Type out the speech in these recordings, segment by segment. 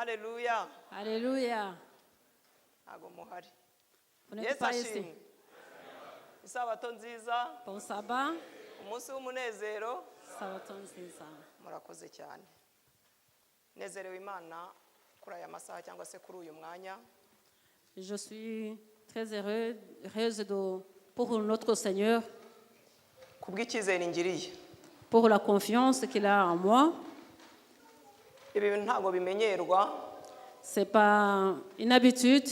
Alléluia. Alléluia. Vous n'êtes pas ici. Isabato nziza. Bon sabbat. Umunsi w'umunezero. Sabato nziza. Murakoze cyane. Nezerewe Imana kuri aya masaha cyangwa se kuri uyu mwanya. Je suis très heureuse pour notre Seigneur. Kubw'icyizere ngiriye. Pour la confiance qu'il a en moi. Ibi bintu ntabwo bimenyerwa. C'est pas une habitude.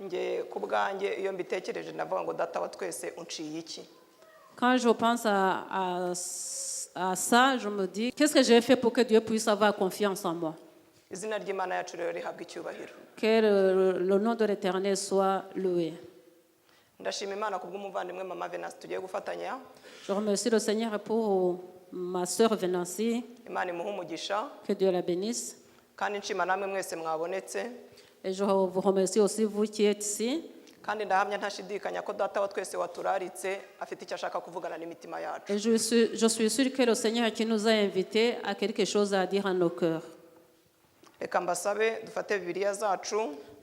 Nge kubwanjye iyo mbitekereje ndavuga ngo data wa twese unciye iki. Quand je pense à ça, je me dis, qu'est-ce que j'ai fait pour que Dieu puisse avoir confiance en moi? Izina ry'Imana yacu rero rihabwe icyubahiro. Que le nom de l'Éternel soit loué. Ndashima Imana kubw'umuvandimwe Mama Venance tugiye gufatanya. Je remercie le Seigneur pour ma sœur Venancy. Imana imuhe umugisha. Que Dieu la bénisse. Kandi nshima namwe mwese mwabonetse. Et je vous remercie aussi vous qui êtes ici. Kandi ndahamya ntashidikanya ko data wa twese waturaritse afite icyo ashaka kuvugana n'imitima yacu. Et je suis sûr que le Seigneur qui nous a invités a quelque chose à dire à nos cœurs. Reka mbasabe dufate Bibiliya zacu.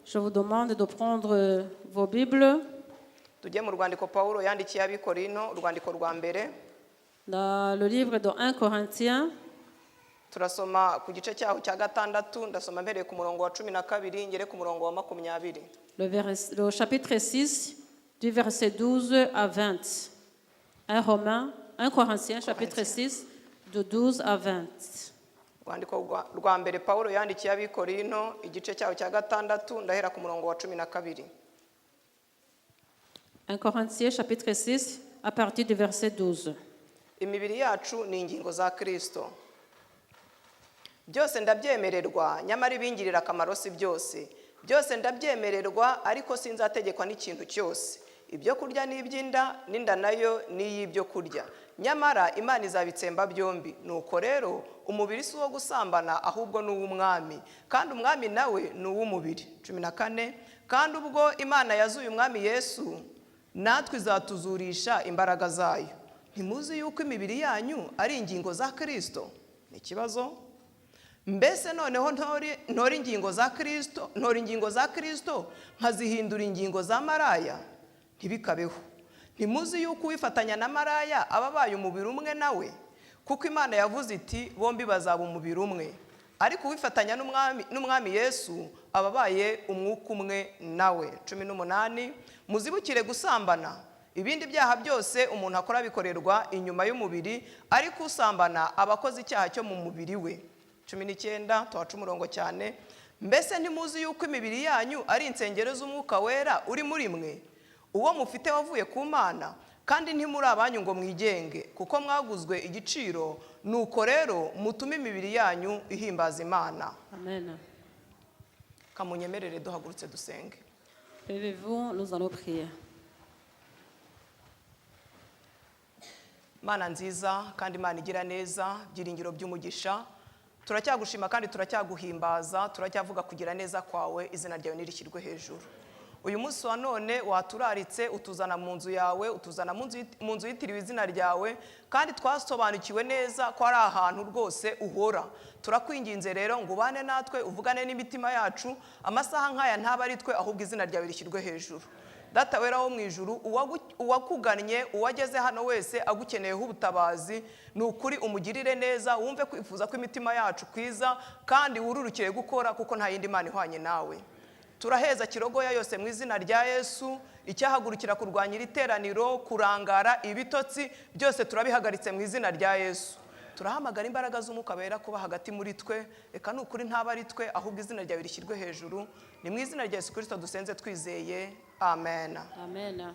Je vous demande de prendre vos Bibles. Tujye mu rwandiko Pawulo yandikiye abikorino urwandiko rwa mbere. Dans le livre de 1 Corinthiens. Turasoma ku gice cyaho cya gatandatu ndasoma mbereye ku murongo wa 12 ngere ku murongo wa 20. Le chapitre 6 du verset 12 à 20. 1 Corinthiens chapitre 6 de 12 à 20. Urwandiko rwa mbere Pawulo yandikiye abikorino igice cyaho cya gatandatu ndahera ku murongo wa 12. 1 Corinthiens chapitre 6 à partir du verset 12. Imibiri yacu ni ingingo za Kristo. Byose ndabyemererwa nyamara ibingirira akamaro si byose. Byose ndabyemererwa ariko sinzategekwa n'ikintu cyose. Ibyo kurya n'iby'inda n'inda nayo n'iy'ibyo kurya. Nyamara Imana izabitsemba byombi. Nuko rero umubiri si uwo gusambana ahubwo ni uw'umwami. Kandi umwami nawe ni uw'umubiri. 14. Kandi ubwo Imana yazuye umwami Yesu natwe izatuzurisha imbaraga zayo. Ntimuzi yuko imibiri yanyu ari ingingo za Kristo? Ni ikibazo. Mbese noneho ntori ingingo za Kristo nkazihindura ingingo za maraya? Ntibikabeho. Ntimuzi yuko uwifatanya na maraya ababaye umubiri umwe nawe? Kuko Imana yavuze iti bombi bazaba umubiri umwe. Ariko uwifatanya n'umwami Yesu ababaye umwuka umwe nawe. 18. Muzibukire gusambana. Ibindi byaha byose umuntu akora bikorerwa inyuma y'umubiri, ariko usambana abakoze icyaha cyo mu mubiri we. 19. Tuhaca umurongo cyane. Mbese ntimuzi yuko imibiri yanyu ari insengero z'umwuka wera uri muri mwe, uwo mufite wavuye ku Mana, kandi ntimuri abanyu ngo mwigenge, kuko mwaguzwe igiciro. Nuko rero mutume imibiri yanyu ihimbaza Imana. Amen. Kamunyemerere duhagurutse dusenge. Levez-vous, nous allons prier. Mana nziza kandi Imana igira neza, byiringiro by'umugisha. Turacyagushima kandi turacyaguhimbaza, turacyavuga kugira neza kwawe, izina ryawe nirishyirwe hejuru. Uyu munsi wa none waturaritse utuzana mu nzu yawe, utuzana mu nzu yitiriwe izina ryawe, kandi twasobanukiwe neza ko ari ahantu rwose uhora. Turakwinginze rero ngo ubane natwe, uvugane n'imitima yacu, amasaha nk'aya ntaba ari twe ahubwo izina ryawe rishyirwe hejuru. Data wera wo mu ijuru, uwakugannye uwageze hano wese agukeneyeho ubutabazi, ni ukuri umugirire neza, wumve kwifuza kw'imitima yacu kwiza, kandi wururukire gukora kuko nta yindi Mana ihwanye nawe. Turaheza kirogoya yose mu izina rya Yesu, icyahagurukira kurwanya iri teraniro, kurangara, ibitotsi byose turabihagaritse mu izina rya Yesu. turahamagara imbaraga z'umwuka wera kuba hagati muri twe. Reka ni ukuri ntaba ari twe, ahubwo izina ryawe rishyirwe hejuru. Ni mu izina rya Yesu Kristo dusenze twizeye, amen. Amen.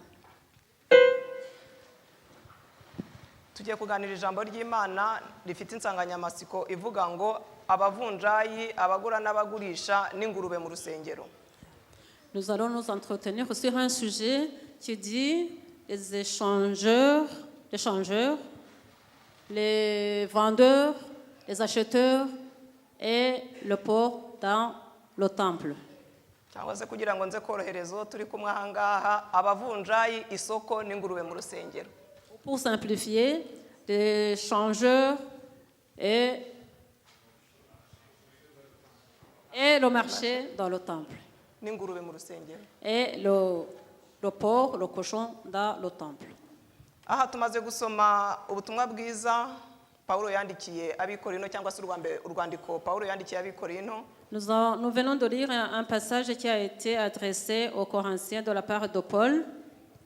Tugiye kuganira ijambo ry'Imana rifite insanganyamatsiko ivuga ngo abavunjayi, abagura n'abagurisha n'ingurube mu rusengero. Nous allons nous entretenir sur un sujet qui dit les échangeurs, les vendeurs, les acheteurs et le porc dans le temple. Cyangwa se kugira ngo nze koroherezo turi kumwe aha ngaha, abavunjayi, isoko n'ingurube mu rusengero. Pour simplifier, les changeurs et le marché dans le temple. N'ingurube mu rusengero. Et le porc, le cochon dans le temple. Aha tumaze gusoma ubutumwa bwiza Paulo yandikiye abikorino, cyangwa se urwandiko Paulo yandikiye abikorino. Nous venons de lire un passage qui a été adressé aux Corinthiens de la part de Paul.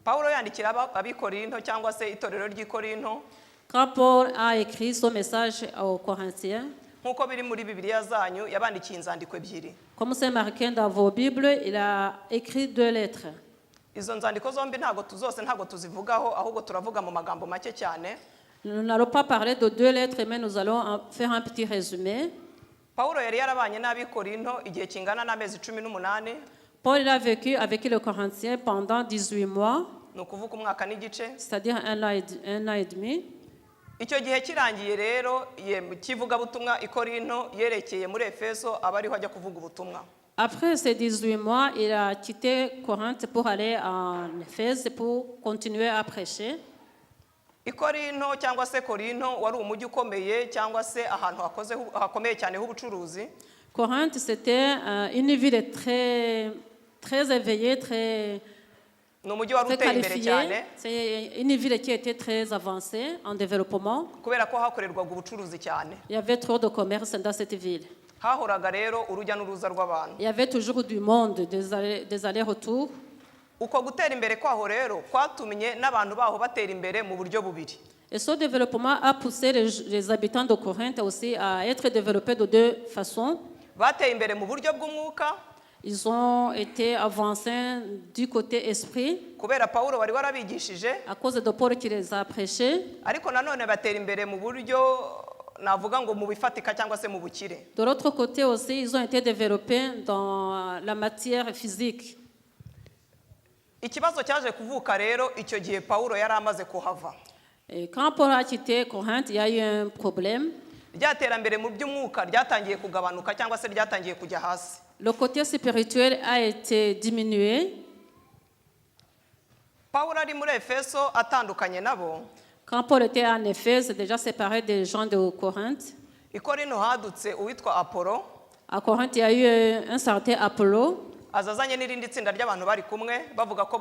Paulo yandikira abikorino cyangwa se itorero ry'Ikorinto. Quand Paul a écrit son message aux Corinthiens, Nkuko biri muri Bibiliya zanyu yabandikiye inzandiko ebyiri. comme c'est marqué dans vos Bibles, il a écrit 2 lettres. Izo nzandiko zombi ntago tuzivugaho, ahubwo turavuga mu magambo make cyane. Nous n'allons pas parler de 2 lettres, mais nous allons faire un petit résumé. Paulo yari yarabanye n'Abikorinto igihe kingana n'amezi 18. Paul il a vécu avec les Corinthiens pendant 18 mois, Ni ukuvuga umwaka n'igice. c'est-à-dire un an et demi. Icyo gihe kirangiye rero kivugabutumwa Ikorinto yerekeye muri Efeso, aba ariho ajya kuvuga ubutumwa. Après ces 18 mois, il a quitté Corinthe pour aller en Éphèse pour continuer à prêcher. Ikorinto cyangwa se Korinto wari umujyi ukomeye, cyangwa se ahantu hakomeye cyane h'ubucuruzi. Corinthe, c'était une ville très éveillée, très Ni umujyi wari uteye imbere qualifiée. cyane C'est une ville qui était très avancée en développement. kubera ko hakorerwaga ubucuruzi cyane. Il y avait trop de commerce dans cette ville. Hahoraga rero urujya n'uruza rw'abantu. Il y avait toujours du monde, des allers-retours. Uko gutera imbere kwaho rero kwatumye n'abantu baho batera imbere mu buryo bubiri. Et ce développement a poussé les habitants de Corinthe aussi à être développés de 2 façons. Bateye imbere mu buryo bw'umwuka Ils ont été avancés du côté esprit kubera Paulo wari warabigishije, à cause de Paul qui les a prêchés. ariko nanone batera imbere mu buryo navuga ngo mu bifatika cyangwa se mu bukire. De l'autre côté aussi, ils ont été développés dans la matière physique. Ikibazo cyaje kuvuka rero icyo gihe Paulo yari amaze kuhava. Et quand Paul a quitté Corinthe, il y a eu un problème. Ryaterambere mu by'umwuka ryatangiye kugabanuka cyangwa se ryatangiye kujya hasi. Le côté spirituel a été diminué. Paulo ari muri Efeso atandukanye nabo. Quand Paul était en Éphèse, déjà séparé des gens de Corinthe. Ikorinto hadutse uwitwa Apollo, À Corinthe, il y a eu un certain Apollo. azazanye n'irindi tsinda ry'abantu bari kumwe bavuga ko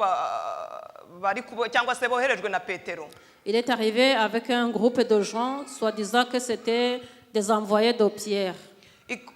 cyangwa se boherejwe na Petero. Il est arrivé avec un groupe de gens, soi-disant que c'était des envoyés de Pierre.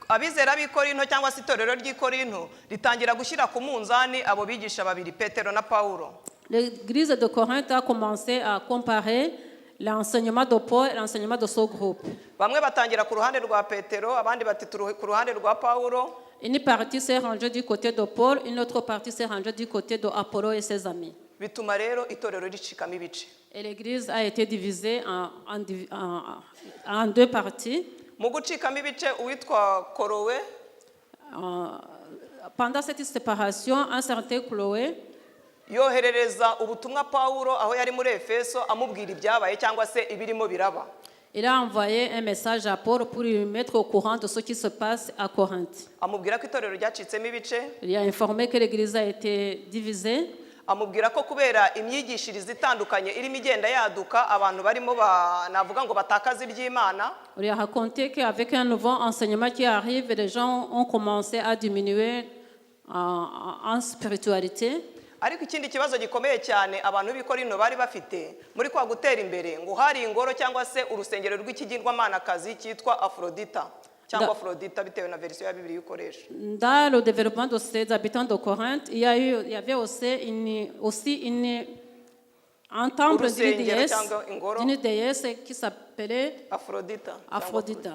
Abizera b'Ikorinto cyangwa se itorero ry'Ikorinto ritangira gushyira ku munzani abo bigisha babiri, Petero na Paulo. L'église de Corinthe a commencé à comparer l'enseignement de Paul et l'enseignement de ce groupe. Bamwe batangira ku ruhande rwa Petero, abandi bati ku ruhande rwa Paulo. Une partie s'est rangée du côté de Paul, une autre partie s'est rangée du côté de Apollo et ses amis. Bituma rero itorero ricikamo ibice. Et l'église a été divisée en 2 parties. Mu gucikamo ibice uwitwa Korowe Pendant cette séparation, un certain Chloé yoherereza ubutumwa Paulo aho yari muri Efeso amubwira ibyabaye cyangwa se ibirimo biraba. il a envoyé un message à Paul pour lui mettre au courant de ce qui se passe à Corinthe. Amubwira ko itorero ryacitsemo ibice, Il a informé que l'église a été divisée. amubwira ko kubera imyigishirize itandukanye irimo igenda yaduka abantu barimo navuga ngo batakaza iby'Imana. On lui a raconté qu'avec un nouveau enseignement qui arrive, les gens ont commencé à diminuer en spiritualité. Ariko ikindi kibazo gikomeye cyane abantu b'Ikorinto bari bafite muri kwa gutera imbere ngo hari ingoro cyangwa se urusengero rw'ikigirwamanakazi cyitwa Aphrodita cyangwa Aphrodita bitewe na version ya Bibiliya ukoresha. Dans le développement de ces habitants de Corinthe, il y avait aussi un temple urusengero cyangwa ingoro d'une déesse qui s'appelait Aphrodita Aphrodite.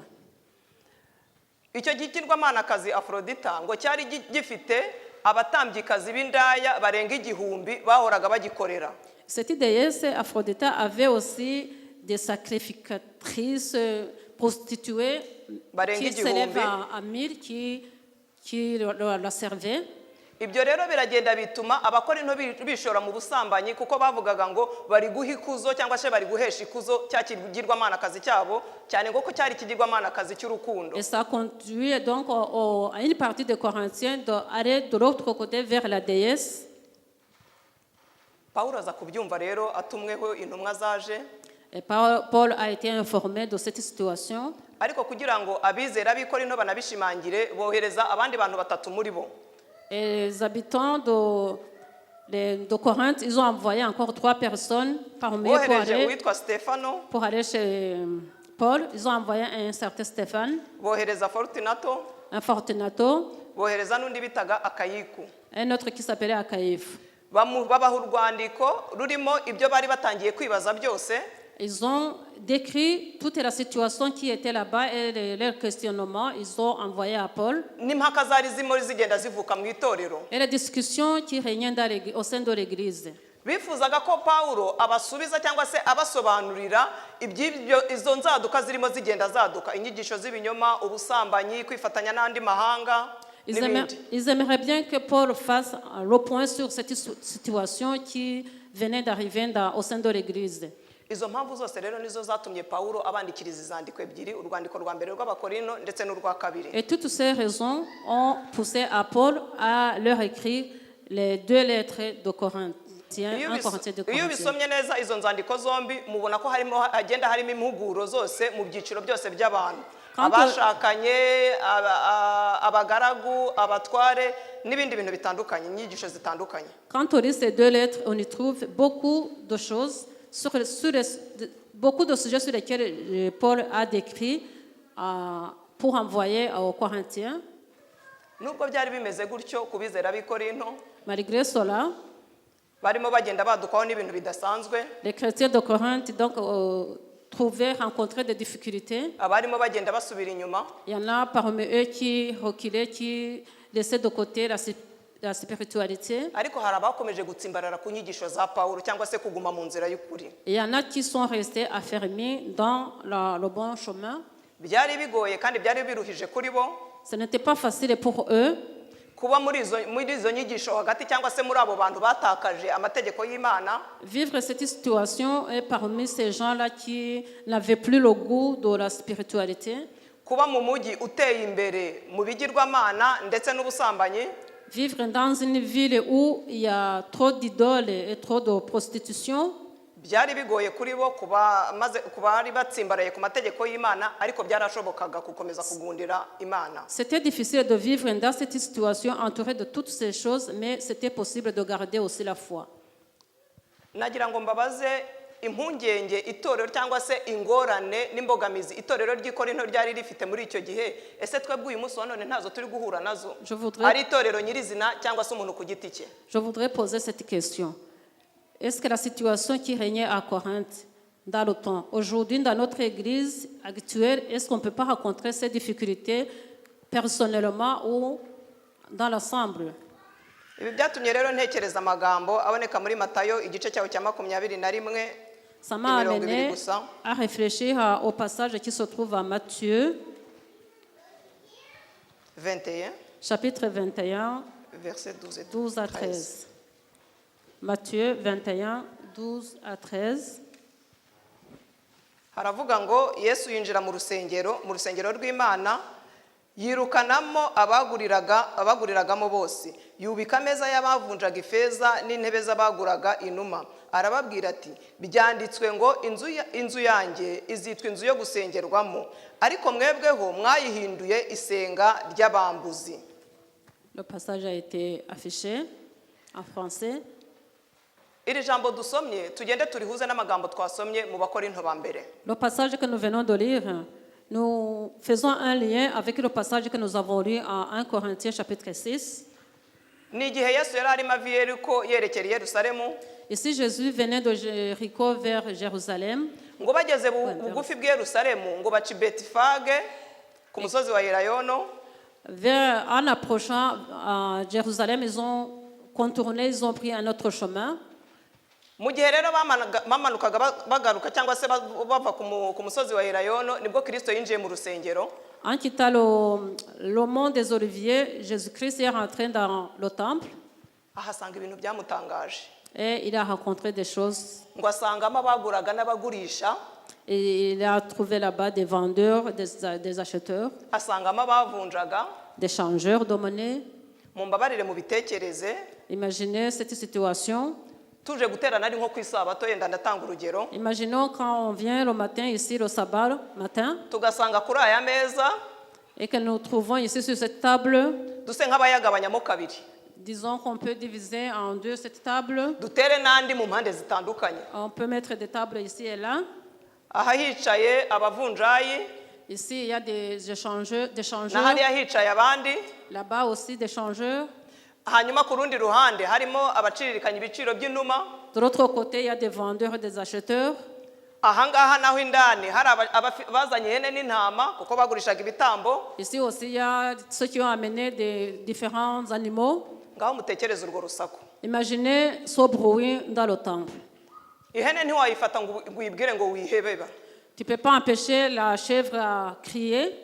icyo gikirwamanakazi Aphrodita ngo cyari gifite abatambyikazi b'indaya barenga 1000 bahoraga bagikorera. Cette déesse Aphrodite avait aussi des sacrificatrices prostituées qui s'élèvent à 1000 qui la servaient. Ibyo rero biragenda bituma abakorinto bishora mu busambanyi kuko bavugaga ngo bari guha ikuzo cyangwa se bari guhesha ikuzo cya kigirwamanakazi cyabo cyane ngo ko cyari kigirwamanakazi cy'urukundo. Et ça conduit donc à une partie des Corinthiens d'aller de l'autre côté vers la déesse. Pawulo aza kubyumva rero atumweho intumwa zaje. Et Paul a été informé de cette situation. Ariko kugira ngo abizera b'Ikorinto banabishimangire bohereza abandi bantu batatu muri bo. Et les habitants de Corinthe, ils ont envoyé encore 3 personnes parmi eux pour aller chez Paul. Ils ont envoyé un certain Stéphane, un Fortunato, un autre qui s'appelait Akaïf. Ils ont décrit toute la situation qui était là-bas et leurs questionnements. Ils ont envoyé à Paul. Et les discussions qui régnaient au sein de l'Église. bifuzaga ko Pawulo abasubiza cyangwa se abasobanurira izo nzaduka zirimo zigenda zaduka inyigisho z'ibinyoma ubusambanyi kwifatanya n'andi mahanga. Ils aimeraient bien que Paul fasse le point sur cette situation qui venait d'arriver au sein de l'Église. Izo mpamvu zose rero nizo zatumye Pawulo abandikiriza izandiko ebyiri urwandiko rwa mbere rw'Abakorinto ndetse n'urwa kabiri. Et toutes ces raisons ont poussé à Paul à leur écrire les 2 lettres de Corinthiens. Iyo bisomye neza izo nzandiko zombi mubona ko agenda harimo impuguro zose mu byiciro byose by'abantu. Abashakanye, abagaragu, abatware n'ibindi bintu bitandukanye, inyigisho zitandukanye. Quand on lit ces 2 lettres, on y trouve beaucoup de choses, beaucoup de sujets sur lesquels Paul a décrit pour envoyer aux Corinthiens. Nubwo byari bimeze gutyo kubizera b'Ikorinto, malgré cela, barimo bagenda badukaho n'ibintu bidasanzwe. Les chrétiens de Corinthe donc rencontraient des difficultés. Abarimo bagenda basubira inyuma. Il y en a parmi eux qui reculaient, qui laissaient de côté la spiritualité. Ariko hari abakomeje gutsimbarara ku nyigisho za Pawulo cyangwa se kuguma mu nzira y'ukuri. Il y en a qui sont restés affermis dans le bon chemin. Byari bigoye kandi byari biruhije kuri bo. Ce n'était pas facile pour eux. Kuba muri izo nyigisho hagati cyangwa se muri abo bantu batakaje amategeko y'Imana. Vivre cette situation et parmi ces gens-là qui n'avaient plus le goût de la spiritualité. Kuba mu mujyi uteye imbere mu bigirwamana ndetse n'ubusambanyi. Vivre dans une ville où il y a trop d'idoles et trop de prostitution. Byari bigoye kuri bo kuba ari batsimbaraye ku mategeko y'Imana ariko byarashobokaga gukomeza kugundira Imana. C'était difficile de vivre dans cette situation entourée de toutes ces choses, mais c'était possible de garder aussi la foi. Nagira ngo mbabaze impungenge itorero cyangwa se ingorane n'imbogamizi itorero ry'Ikorinto ryari rifite muri icyo gihe ese twebwe uyu munsi wa none ntazo turi guhura nazo ari itorero nyirizina cyangwa se umuntu ku giti cye. Je voudrais poser cette question. Est-ce que la situation qui régnait à Corinthe dans le temps, aujourd'hui dans notre église actuelle, est-ce qu'on ne peut pas rencontrer ces difficultés personnellement ou dans l'ensemble? Ibi byatumye rero ntekereza amagambo aboneka muri Matayo igice cyaho cya 21. Ça m'a amené à réfléchir au passage qui se trouve à Matthieu 21, chapitre 21, versets 12 à 13. Matthieu 21, 12 à 13. Haravuga ngo Yesu yinjira mu rusengero rw'Imana yirukanamo abaguriragamo bose yubika ameza y'abavunjaga ifeza n'intebe z'abaguraga inuma arababwira ati byanditswe ngo inzu yanjye izitwa inzu yo gusengerwamo ariko mwebweho mwayihinduye isenga ry'abambuzi. Le passage a été affiché en français. Iri jambo dusomye tugende turihuze n'amagambo twasomye mu Bakorinto ba mbere. Le passage que nous venons de lire, nous faisons un lien avec le passage que nous avons lu en 1 Corinthiens chapitre 6. Ni igihe Yesu yari arimo aviye ariko yerekera i Yerusalemu. Ici, Jésus venait de Jéricho vers Jérusalem. ngo bageze bugufi bw'i Yerusalemu ngo baca i Betifage ku musozi wa Elayono. En approchant à Jérusalem, ils ont contourné, ils ont pris un autre chemin. Mu gihe rero bamanukaga bagaruka cyangwa se bava ku musozi wa Elayono nibwo Kristo yinjiye mu rusengero. En quittant le mont des Oliviers, Jésus-Christ est rentré dans le temple. Ahasanga ibintu byamutangaje. Et il a rencontré des choses. Ngo asangamo abaguraga n'abagurisha. Et il a trouvé là-bas des vendeurs, des acheteurs, asangamo abavunjaga, des changeurs de monnaie. Mumbabarire mu bitekereze. Imaginez cette situation. Tuje guterana ari nko ku isabato yenda ndatanga urugero. Imaginons quand on vient le matin ici, le sabbat matin, tugasanga kuri aya meza et que nous trouvons ici sur cette table, duse nk'abayagabanyamo kabiri. Disons qu'on peut diviser en deux cette table. Dutere n'andi mu mpande zitandukanye. On peut mettre des tables ici et là. Aha hicaye abavunjayi. Ici, il y a des échangeurs. Nahariya hicaye abandi. Là-bas aussi des changeurs. Hanyuma ku rundi ruhande harimo abaciririkanya ibiciro by'inuma. De l'autre côté, il y a des vendeurs et des acheteurs. Ahangaha naho indani hari abazanye ihene n'intama kuko bagurishaga ibitambo. Ici aussi, il y a ceux qui ont amené des différents animaux. Ngaho mutekereze urwo rusaku. Imaginez ce bruit dans le temple. Ihene ntiwayifata ngo uyibwire ngo wihebeba. Tu ne peux pas empêcher la chèvre à crier.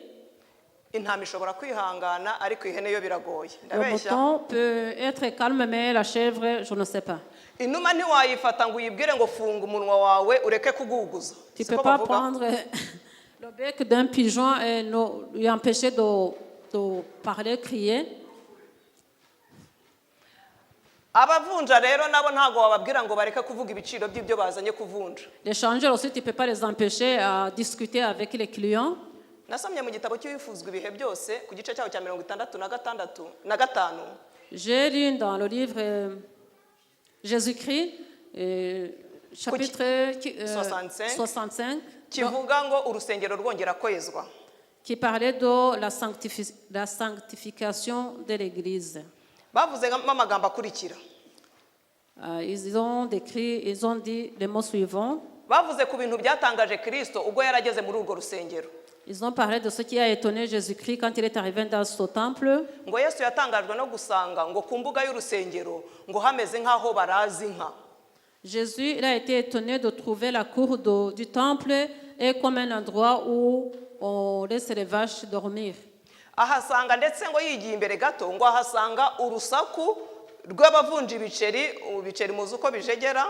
Intama ishobora kwihangana ariko ihene yo biragoye. Le mouton peut être calme mais la chèvre, je ne sais pas. Inuma ntiwayifata ngo uyibwire ngo funga umunwa wawe ureke kuguguza. Tu ne peux pas prendre le bec d'un pigeon et lui empêcher de parler, crier. Abavunja rero nabo ntago wababwira ngo bareke kuvuga ibiciro by'ibyo bazanye kuvunja. Les changeurs aussi, tu ne peux pas les empêcher à discuter avec les clients. Nasomye mu gitabo cy'ibifuzwa ibihe byose ku gice cyaho cya 65 J'ai lu dans le livre Jésus-Christ, chapitre 65, kivuga ngo urusengero rwongera kwezwa. Qui parlait de la sanctification de l'Église. Bavuze amagambo akurikira. Ils ont dit les mots suivants. Bavuze ku bintu byatangaje Kristo ubwo yarageze muri urwo rusengero. Ils ont parlé de ce qui a étonné Jésus-Christ quand il est arrivé dans ce temple. Ngo Yesu yatangajwe no gusanga ngo ku mbuga y'urusengero ngo hameze nk'aho barazi inka. Jésus, il a été étonné de trouver la cour du temple et comme un endroit où on laisse les vaches dormir. Ahasanga ndetse ngo yigiye imbere gato ngo ahasanga urusaku rw'abavunja ibiceri muzi uko bijegera.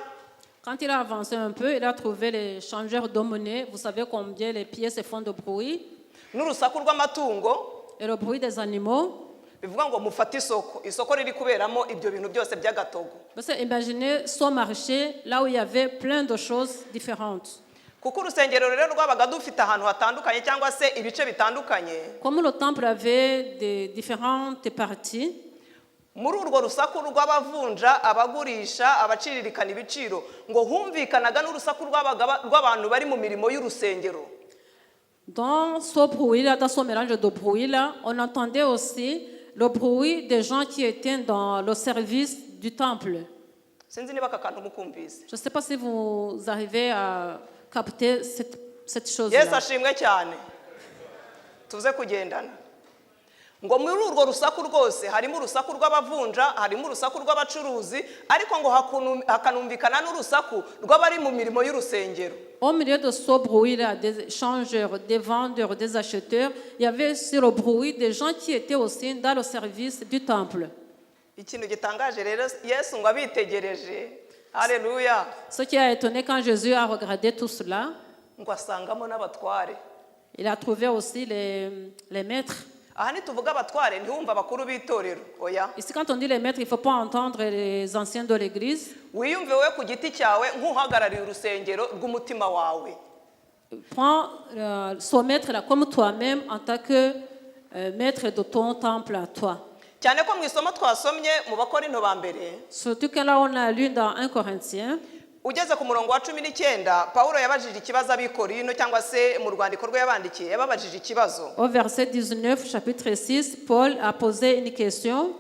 Quand il a avancé un peu, il a trouvé les changeurs de monnaie. Vous savez combien les pièces font de bruit. N'urusaku rw'amatungo. Et le bruit des animaux. Bivuga ngo mufate isoko riri kuberamo ibyo bintu byose by'agatogo. Imaginez ce marché là où il y avait plein de choses différentes. Kuko urusengero rero rwabaga dufite ahantu hatandukanye cyangwa se ibice bitandukanye. Comme le temple avait des différentes parties. Muri urwo rusaku rw'abavunja abagurisha abaciririkana ibiciro ngo humvikanaga n'urusaku rw'abantu bari mu mirimo y'urusengero. Dans ce bruit-là, dans ce mélange de bruit-là, on entendait aussi le bruit des gens qui étaient dans le service du temple. Je ne sais pas si vous arrivez à capter cette chose-là. Yesu ashimwe cyane. Tuze kugendana. Ngo muri urwo rusaku rwose harimo urusaku rw'abavunja, harimo urusaku rw'abacuruzi, ariko ngo hakanumvikana n'urusaku rw'abari mu mirimo y'urusengero. Au milieu de ce bruit-là, des changeurs, des vendeurs, des acheteurs, il y avait aussi le bruit des gens qui étaient aussi dans le service du temple. Ikintu gitangaje rero Yesu ngo abitegereje. Alléluia. Ce qui a étonné quand Jésus a regardé tout cela, ngo asangamo n'abatware. Il a trouvé aussi les maîtres. Ici, quand on dit les maîtres, il ne faut pas entendre les anciens de l'église. Prends ce maître-là comme toi-même en tant que maître de ton temple à toi. Surtout que là, on a lu dans 1 Corinthiens. Ugeze ku murongo wa 19 Paulo yabajije ikibazo abikorino cyangwa se mu rwandiko rwe yabandikiye yababajije ikibazo. Au verset 19 chapitre 6 Paul a posé une question.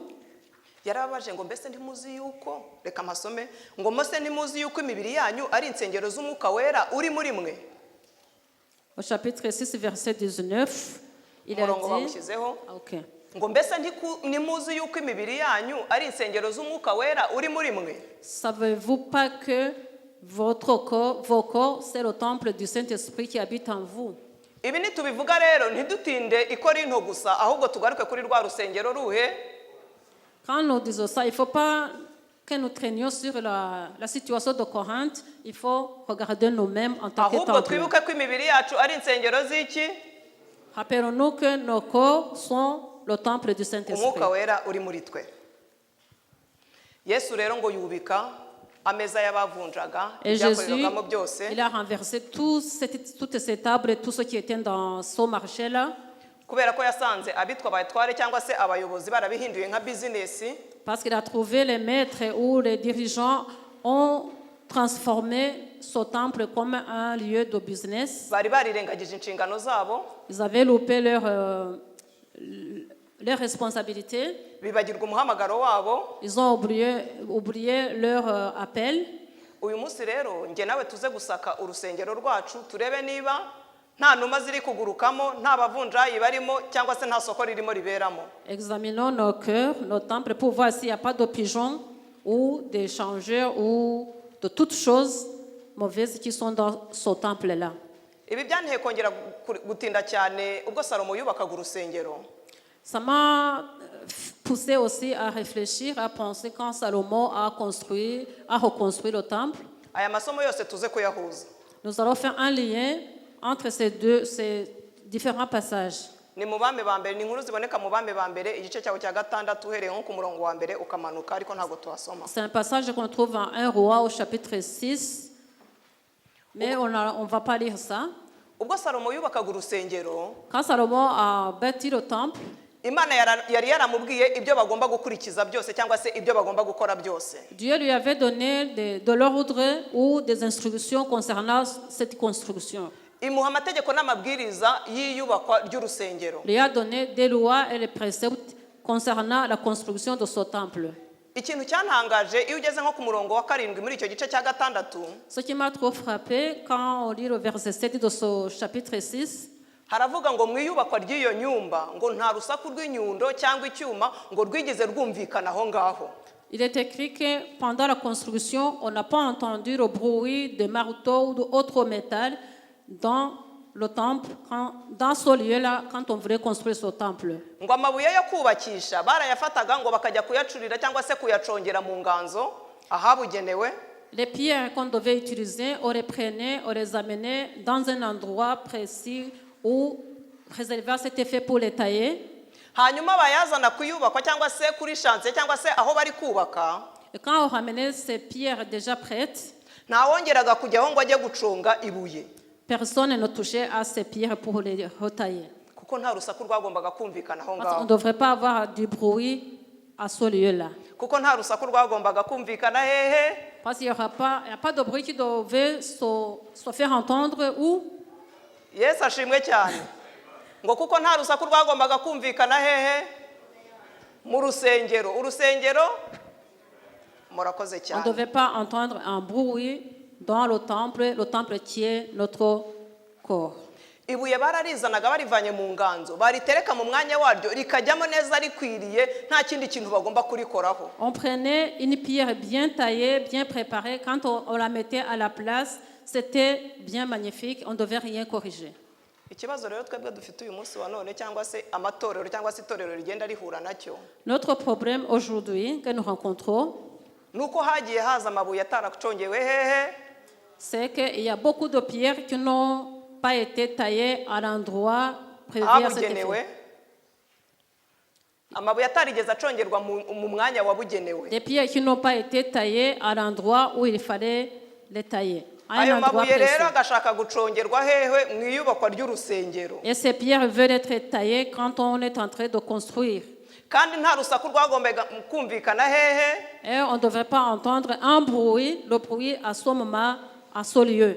yarababaje ngo mbese ntimuzi yuko, reka amasome, ngo mose ntimuzi yuko imibiri yanyu ari insengero z'umwuka wera uri muri mwe. Au chapitre 6, verset 19, il a dit, okay. Ngo mbese ntimuzi yuko imibiri yanyu ari insengero z'umwuka wera uri muri mwe. Savez-vous pas que votre corps, vos corps, c'est le temple du Saint-Esprit qui habite en vous? Ibi nitubivuga rero ntidutinde i Korinto gusa, ahubwo tugaruke kuri rwa rusengero ruhe. Quand nous disons ça, il ne faut pas que nous traînions sur la situation de Corinthe, il faut regarder nous-mêmes en tant que temple. Ahubwo twibuke ko imibiri yacu ari insengero z'iki? Rappelons-nous que nos corps sont le temple du Saint-Esprit. Umwuka wera uri muri twe. Yesu rero ngo yubika ameza y'abavunjaga ibyakorerwagamo byose. Il a renversé toutes ces tables et tout ce qui était dans ce marché-là. Kubera ko yasanze abitwa abatware cyangwa se abayobozi barabihinduye nka business. Parce qu'il a trouvé les maîtres ou les dirigeants ont transformé ce temple comme un lieu de business. Bari barirengagije inshingano zabo. Ils avaient loupé leurs responsabilités. Bibagirwa umuhamagaro wabo. Ils ont oublié leur appel. Uyu munsi rero nge nawe tuze gusaka urusengero rwacu turebe niba nta numa ziri kugurukamo, nta bavunjayi barimo cyangwa se nta soko ririmo riberamo. Examinons nos cœurs, nos temples pour voir s'il n'y a pas de pigeons ou des changeurs ou de toutes choses mauvaises qui sont dans ce temple-là. Ibi byanteye kongera gutinda cyane ubwo Salomo yubakaga urusengero. Ça m'a poussé aussi à réfléchir, à penser quand Salomon a reconstruit le temple. Aya masomo yose tuze kuyahuza. Nous allons faire un lien entre ces différents passages. Ni mu Bami ba mbere, ni inkuru ziboneka mu Bami ba mbere igice cyawo cya gatandatu uhereye nko ku murongo wa mbere ukamanuka, ariko ntago tuhasoma. C'est un passage qu'on trouve en 1 Roi au chapitre 6, mais on ne va pas lire ça. Ubwo Salomo yubakaga urusengero, quand Salomon a bâti le temple, Imana yari yaramubwiye ibyo bagomba gukurikiza byose cyangwa se ibyo bagomba gukora byose. Dieu lui avait donné de l'ordre ou des instructions concernant cette construction. Imuha amategeko n'amabwiriza y'iyubakwa ry'urusengero. Il lui a donné des lois et des préceptes concernant la construction de ce temple. Ikintu cyantangaje iyo ugeze nko ku murongo wa 7 muri icyo gice cya gatandatu. Ce qui m'a trop frappé quand on lit le verset 7 de ce chapitre 6. Haravuga ngo mwiyubakwa ry'iyo nyumba ngo nta rusaku rw'inyundo cyangwa icyuma ngo rwigeze rwumvikana aho ngaho. Il est écrit que pendant la construction, on n'a pas entendu le bruit de marteau ou d'autres métal dans le temple, dans ce lieu-là, quand on voulait construire ce temple. Ngo amabuye yo kubakisha barayafataga ngo bakajya kuyacurira cyangwa se kuyacongera mu nganzo ahabugenewe. Les pierres qu'on devait utiliser, on les prenait, on les amenait dans un endroit précis où réservé c'était fait pour les tailler. Hanyuma bayazana kuyubakwa cyangwa se kuri chantier cyangwa se aho bari kubaka. Et quand on ramenait ces pierres déjà prêtes, nta wongeraga kujyaho ngo ajye guconga ibuye. Personne ne touchait à ces pierres pour les retailler. Kuko nta rusaku rwagombaga kumvikana aho ngaho. On ne devrait pas avoir du bruit à ce lieu-là. Kuko nta rusaku rwagombaga kumvikana hehe. Parce qu'il n'y a pas de bruit qui devait se faire entendre où? Yesu ashimwe cyane. Ngo kuko nta rusaku rwagombaga kumvikana hehe mu rusengero. Urusengero murakoze cyane. On ne devait pas entendre un bruit dans le temple qui est notre corps. Ibuye bararizanaga barivanye mu nganzo baritereka mu mwanya waryo rikajyamo neza rikwiriye nta kindi kintu bagomba kurikoraho. On prenait une pierre bien taillée, bien préparée, quand on la mettait à la place, c'était bien magnifique, on ne devait rien corriger. Ikibazo rero twebwe dufite uyu munsi wa none cyangwa se amatorero cyangwa se itorero rigenda rihura nacyo. Notre problème aujourd'hui que nous rencontrons, nuko hagiye haza amabuye ataracongewe hehe. C'est qu'il y a beaucoup de pierres qui n'ont pas été taillées à l'endroit prévu à cet effet. Amabuye atarigeze acongerwa mu mwanya wabugenewe. Des pierres qui n'ont pas été taillées à l'endroit où il fallait les tailler. Ayo mabuye rero agashaka gucongerwa hehe mu iyubakwa ry'urusengero. Et ces pierres veulent être taillées quand on est en train de construire. Kandi nta rusaku rwagombaga kumvikana hehe. Et on ne devrait pas entendre un bruit, le bruit à ce moment, à ce lieu.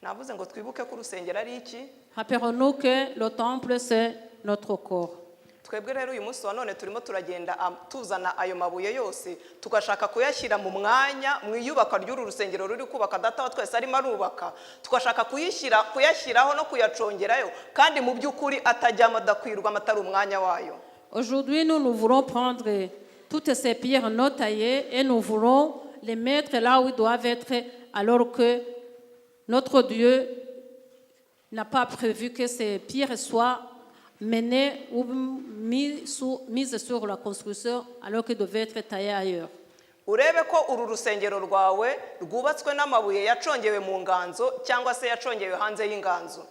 Navuze ngo twibuke ko urusengero ari iki? Rappelons-nous que le temple c'est notre corps. twebwe rero uyu munsi wa none turimo turagenda tuzana ayo mabuye yose tugashaka kuyashyira mu mwanya mu iyubaka ry'uru rusengero ruri kubaka data wa twese arimo arubaka, tugashaka kuyashyiraho no kuyacongerayo kandi mu by'ukuri atajyamo adakwirwa amatari umwanya wayo. Aujourd'hui, nous voulons prendre toutes ces pierres non taillées et nous voulons les mettre là où ils doivent être, alors que notre Dieu n'a pas prévu que ces pierres soient menées ou mises sur la construction, alors qu'elles devaient être taillées ailleurs. Urebe ko uru rusengero rwawe rwubatswe n'amabuye yacongewe mu nganzo cyangwa se yacongewe hanze y'inganzo.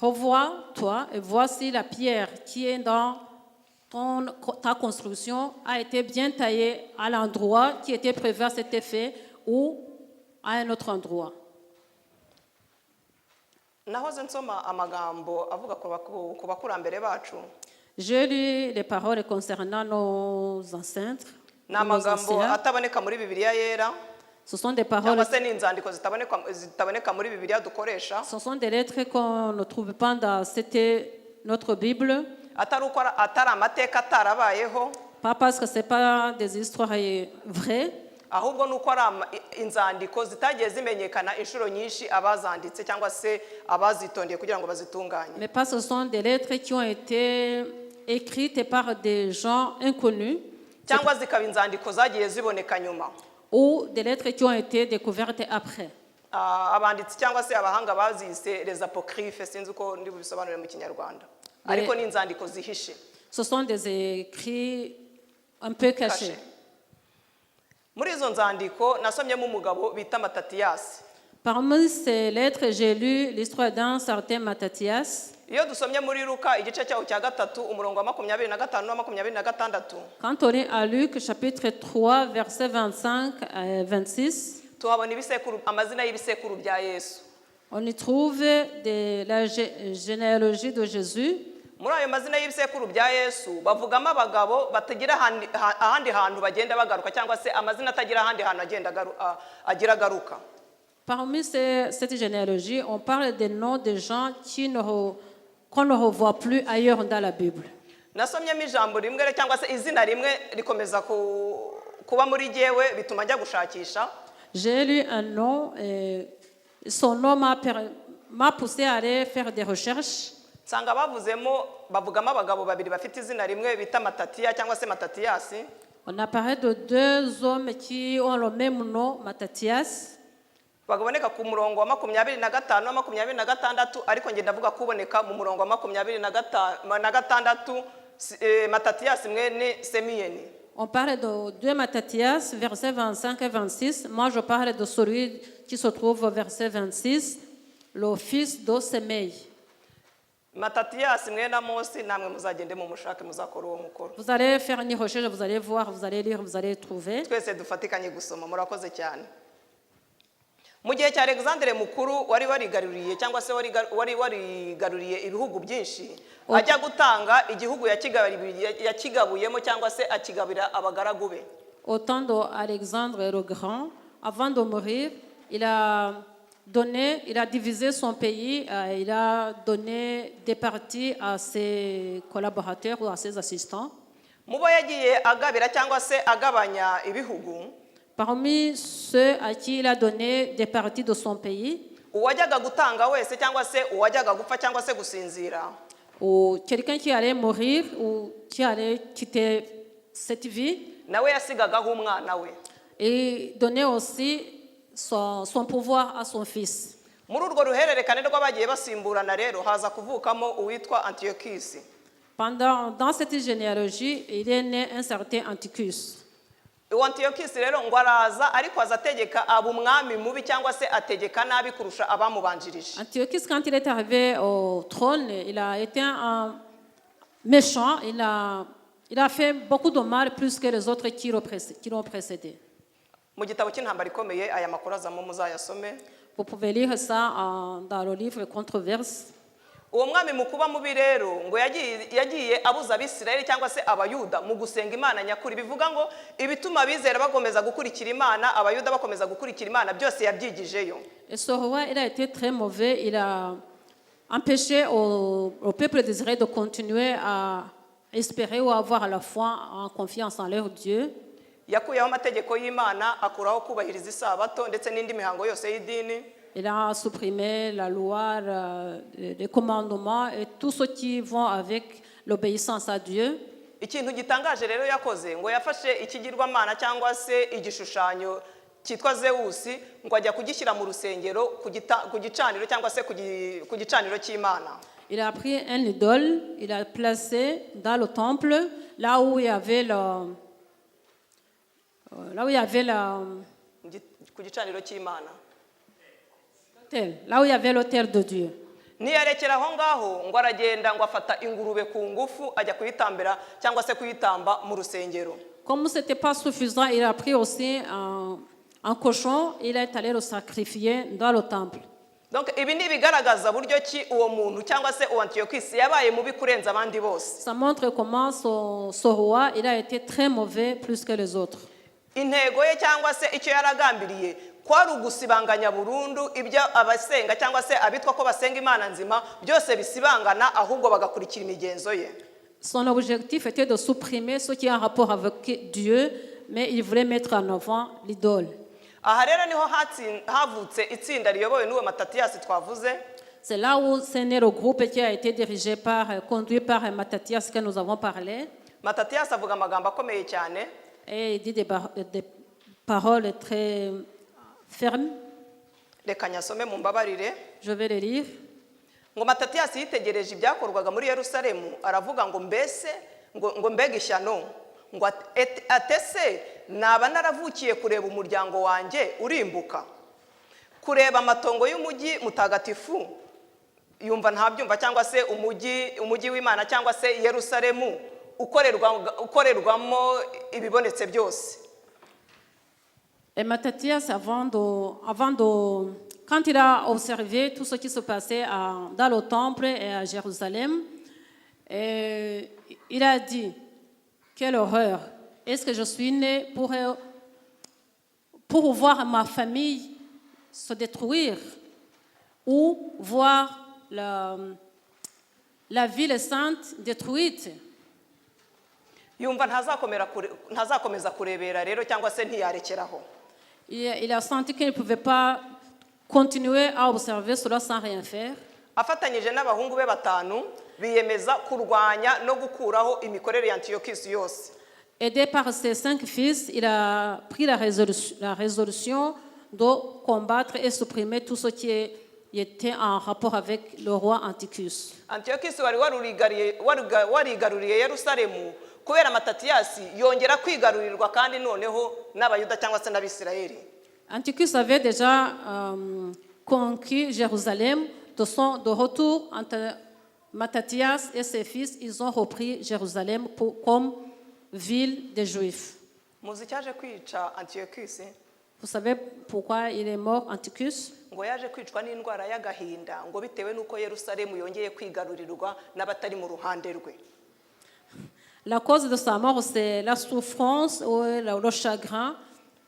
Revois-toi et voici la pierre qui est dans ta construction a été bien taillée à l'endroit qui était prévu à cet effet ou à un autre endroit. Nahoze nsoma amagambo avuga ku bakurambere bacu. J'ai lu les paroles concernant nos ancêtres. N'amagambo ataboneka muri Bibiliya yera. Ce sont des paroles. Ce sont des lettres qu'on ne trouve pas dans notre Bible. Pas parce que ce n'est pas des histoires vraies. Ahubwo nuko ari inzandiko zitagiye zimenyekana inshuro nyinshi abazanditse cyangwa se abazitondeye kugira ngo bazitunganye. Mais parce que ce sont des lettres qui ont été écrites par des gens inconnus. Cyangwa zikaba inzandiko zagiye ziboneka nyuma. Ou des lettres qui ont été découvertes après. Abanditsi cyangwa se abahanga bazise les apocryphes sinzi uko ndi bubisobanure mu Kinyarwanda. Ariko ni inzandiko zihishe. Ce sont des écrits un peu cachés. Muri izo nzandiko nasomyemo umugabo bita Matatiyasi. Parmi ces lettres, j'ai lu l'histoire d'un certain Matathias. Iyo dusomye muri Luka igice cyaho cya 3 umurongo wa 25 na 26. Quand on est à Luc chapitre 3 verset 25 à 26, tuhabona ibisekuru amazina y'ibisekuru bya Yesu. On y trouve de la généalogie de Jésus. Muri ayo mazina y'ibisekuru bya Yesu bavugamo abagabo batagira ahandi hantu bagenda bagaruka cyangwa se amazina atagira ahandi hantu agenda agira garuka. Parmi cette généalogie, on parle des noms de gens qu'on ne revoit plus ailleurs dans la Bible. Nasomyemo ijambo rimwe cyangwa se izina rimwe rikomeza kuba muri jewe bituma njya gushakisha. J'ai lu un nom et son nom m'a poussé à aller faire des recherches. Sanga bavugamo abagabo babiri bafite izina rimwe bita Matatiya cyangwa se Matatiyasi. On a parlé de deux hommes qui ont le même nom, Matathias. Bagaboneka ku murongo wa 25 na 26 ariko nge ndavuga kuboneka mu murongo wa 26 Matatiyasi mwene Semiyeni. On parle de deux Matathias, versets 25 et 26. Moi, je parle de celui qui se trouve au verset 26, le fils de Semei. Matatiyasi mwene Amosi namwe muzagende mu mushake muzakora uwo mukoro. Vous allez faire une recherche, vous allez voir, vous allez lire, vous allez trouver. Twese dufatikanye gusoma murakoze cyane. Mu gihe cya Alexandre mukuru wari warigaruriye cyangwa se wari warigaruriye ibihugu byinshi ajya gutanga igihugu yakigabuyemo cyangwa se akigabira abagaragu be. Au temps d'Alexandre le Grand, avant de mourir, il a divisé son pays, il a donné des parties à ses collaborateurs ou à ses assistants. Mubo yagiye agabira cyangwa se agabanya ibihugu. Parmi ceux à qui il a donné des parties de son pays, uwajyaga gutanga wese cyangwa se uwajyaga gupfa cyangwa se gusinzira, ou quelqu'un qui allait mourir ou qui allait quitter cette vie, nawe yasigagaho umwana we. Et donnait aussi son pouvoir à son fils. Muri urwo ruhererekane rw'abagiye basimburana rero haza kuvukamo uwitwa Antiochus. Dans cette généalogie, il est né un certain Antiochus. Antiochus rero ngo araza ariko azategeka abumwami mubi cyangwa se ategeka nabi kurusha abamubanjirije. Antiochus, quand il est arrivé au trône, il a été un méchant, il a fait beaucoup de mal plus que les autres qui l'ont précédé. Mu gitabo cy'intambara ikomeye aya makuru azamo muzayasome. Vous pouvez lire ça dans le livre Controverse. Uwo mwami mukuba mubi rero ngo yagiye abuza Abisirayeli cyangwa se abayuda mu gusenga Imana nyakuri, bivuga ngo ibituma abizera bakomeza gukurikira Imana, abayuda bakomeza gukurikira Imana byose yabyigijeyo. Et ce roi, il a été très mauvais, il a empêcher au peuple d'Israël de continuer à espérer ou avoir la foi en confiance en leur Dieu. yakuyeho amategeko y'Imana akuraho kubahiriza isabato ndetse n'indi mihango yose y'idini. Il a supprimé la loi, les commandements et tout ce qui vont avec l'obéissance à Dieu. Ikintu gitangaje rero yakoze ngo yafashe ikigirwamana cyangwa se igishushanyo cyitwa Zewusi ngo ajya kugishyira mu rusengero ku gicaniro cyangwa se ku gicaniro cy'Imana. Il a pris un idole, il a placé dans le temple là où il y avait ku gicaniro cy'Imana. Là où il y avait l'autel de Dieu. Niyarekera aho ngaho ngo aragenda ngo afata ingurube ku ngufu ajya kuyitambira cyangwa se kuyitamba mu rusengero. Comme ce n'était pas suffisant, il a pris aussi un cochon, il est allé le sacrifier dans le temple. Donc ibi ni bigaragaza buryo ki uwo muntu cyangwa se Antiochus yabaye mubi kurenza abandi bose. Ça montre comment ce roi, il a été très mauvais plus que les autres. Intego ye cyangwa se icyo yaragambiriye kwari ugusibanganya burundu ibyo abasenga cyangwa se abitwa ko basenga Imana nzima byose bisibangana ahubwo bagakurikira imigenzo ye. Son objectif était de supprimer ce qui est en rapport avec Dieu, mais il voulait mettre en avant l'idole. Aha rero niho havutse itsinda riyobowe n'uwo Matatiyasi twavuze. C'est là où c'est né le groupe qui a été conduit par Matthias que nous avons parlé. Matatiyasi avuga amagambo akomeye cyane. Et il dit des paroles très fermes. Reka nyasome mu mbabarire. Je vais les lire. Ngo Matatiyasi yitegereje ibyakorwaga muri Yerusalemu aravuga ngo mbese ngo mbega ishyano ngo atese naba naravukiye kureba umuryango wanjye urimbuka kureba amatongo y'umujyi mutagatifu yumva ntabyumva cyangwa se umujyi w'Imana cyangwa se Yerusalemu ukorerwamo ibibonetse byose. Et Matthias, quand il a observé tout ce qui se passait dans le temple et à Jérusalem, il a dit, quelle horreur, est-ce que je suis né pour voir ma famille se détruire ou voir la ville sainte détruite? Yumva ntazakomeza kurebera rero cyangwa se ntiyarekeraho. Il a senti qu'il ne pouvait pas continuer à observer cela sans rien faire. Afatanyije n'abahungu be batanu biyemeza kurwanya no gukuraho imikorere ya Antiochus yose. Aidé par ses 5 fils, il a pris la résolution de combattre et supprimer tout ce qui était en rapport avec le roi Antiochus. Antiochus wari warigaruriye Yerusalemu kubera Matatiyasi yongera kwigarurirwa kandi noneho n'abayuda cyangwa se n'abisirayeli. Antiochus avait déjà conquis Jérusalem. De retour entre Matthias et ses fils, ils ont repris Jérusalem comme ville des Juifs. Muzi cyaje kwica Antiochus? Vous savez pourquoi il est mort, Antiochus? Ngo yaje kwicwa n'indwara y'agahinda ngo bitewe nuko Yerusalemu yongeye kwigarurirwa n'abatari mu ruhande rwe. La cause de sa mort, c'est la souffrance ou le chagrin,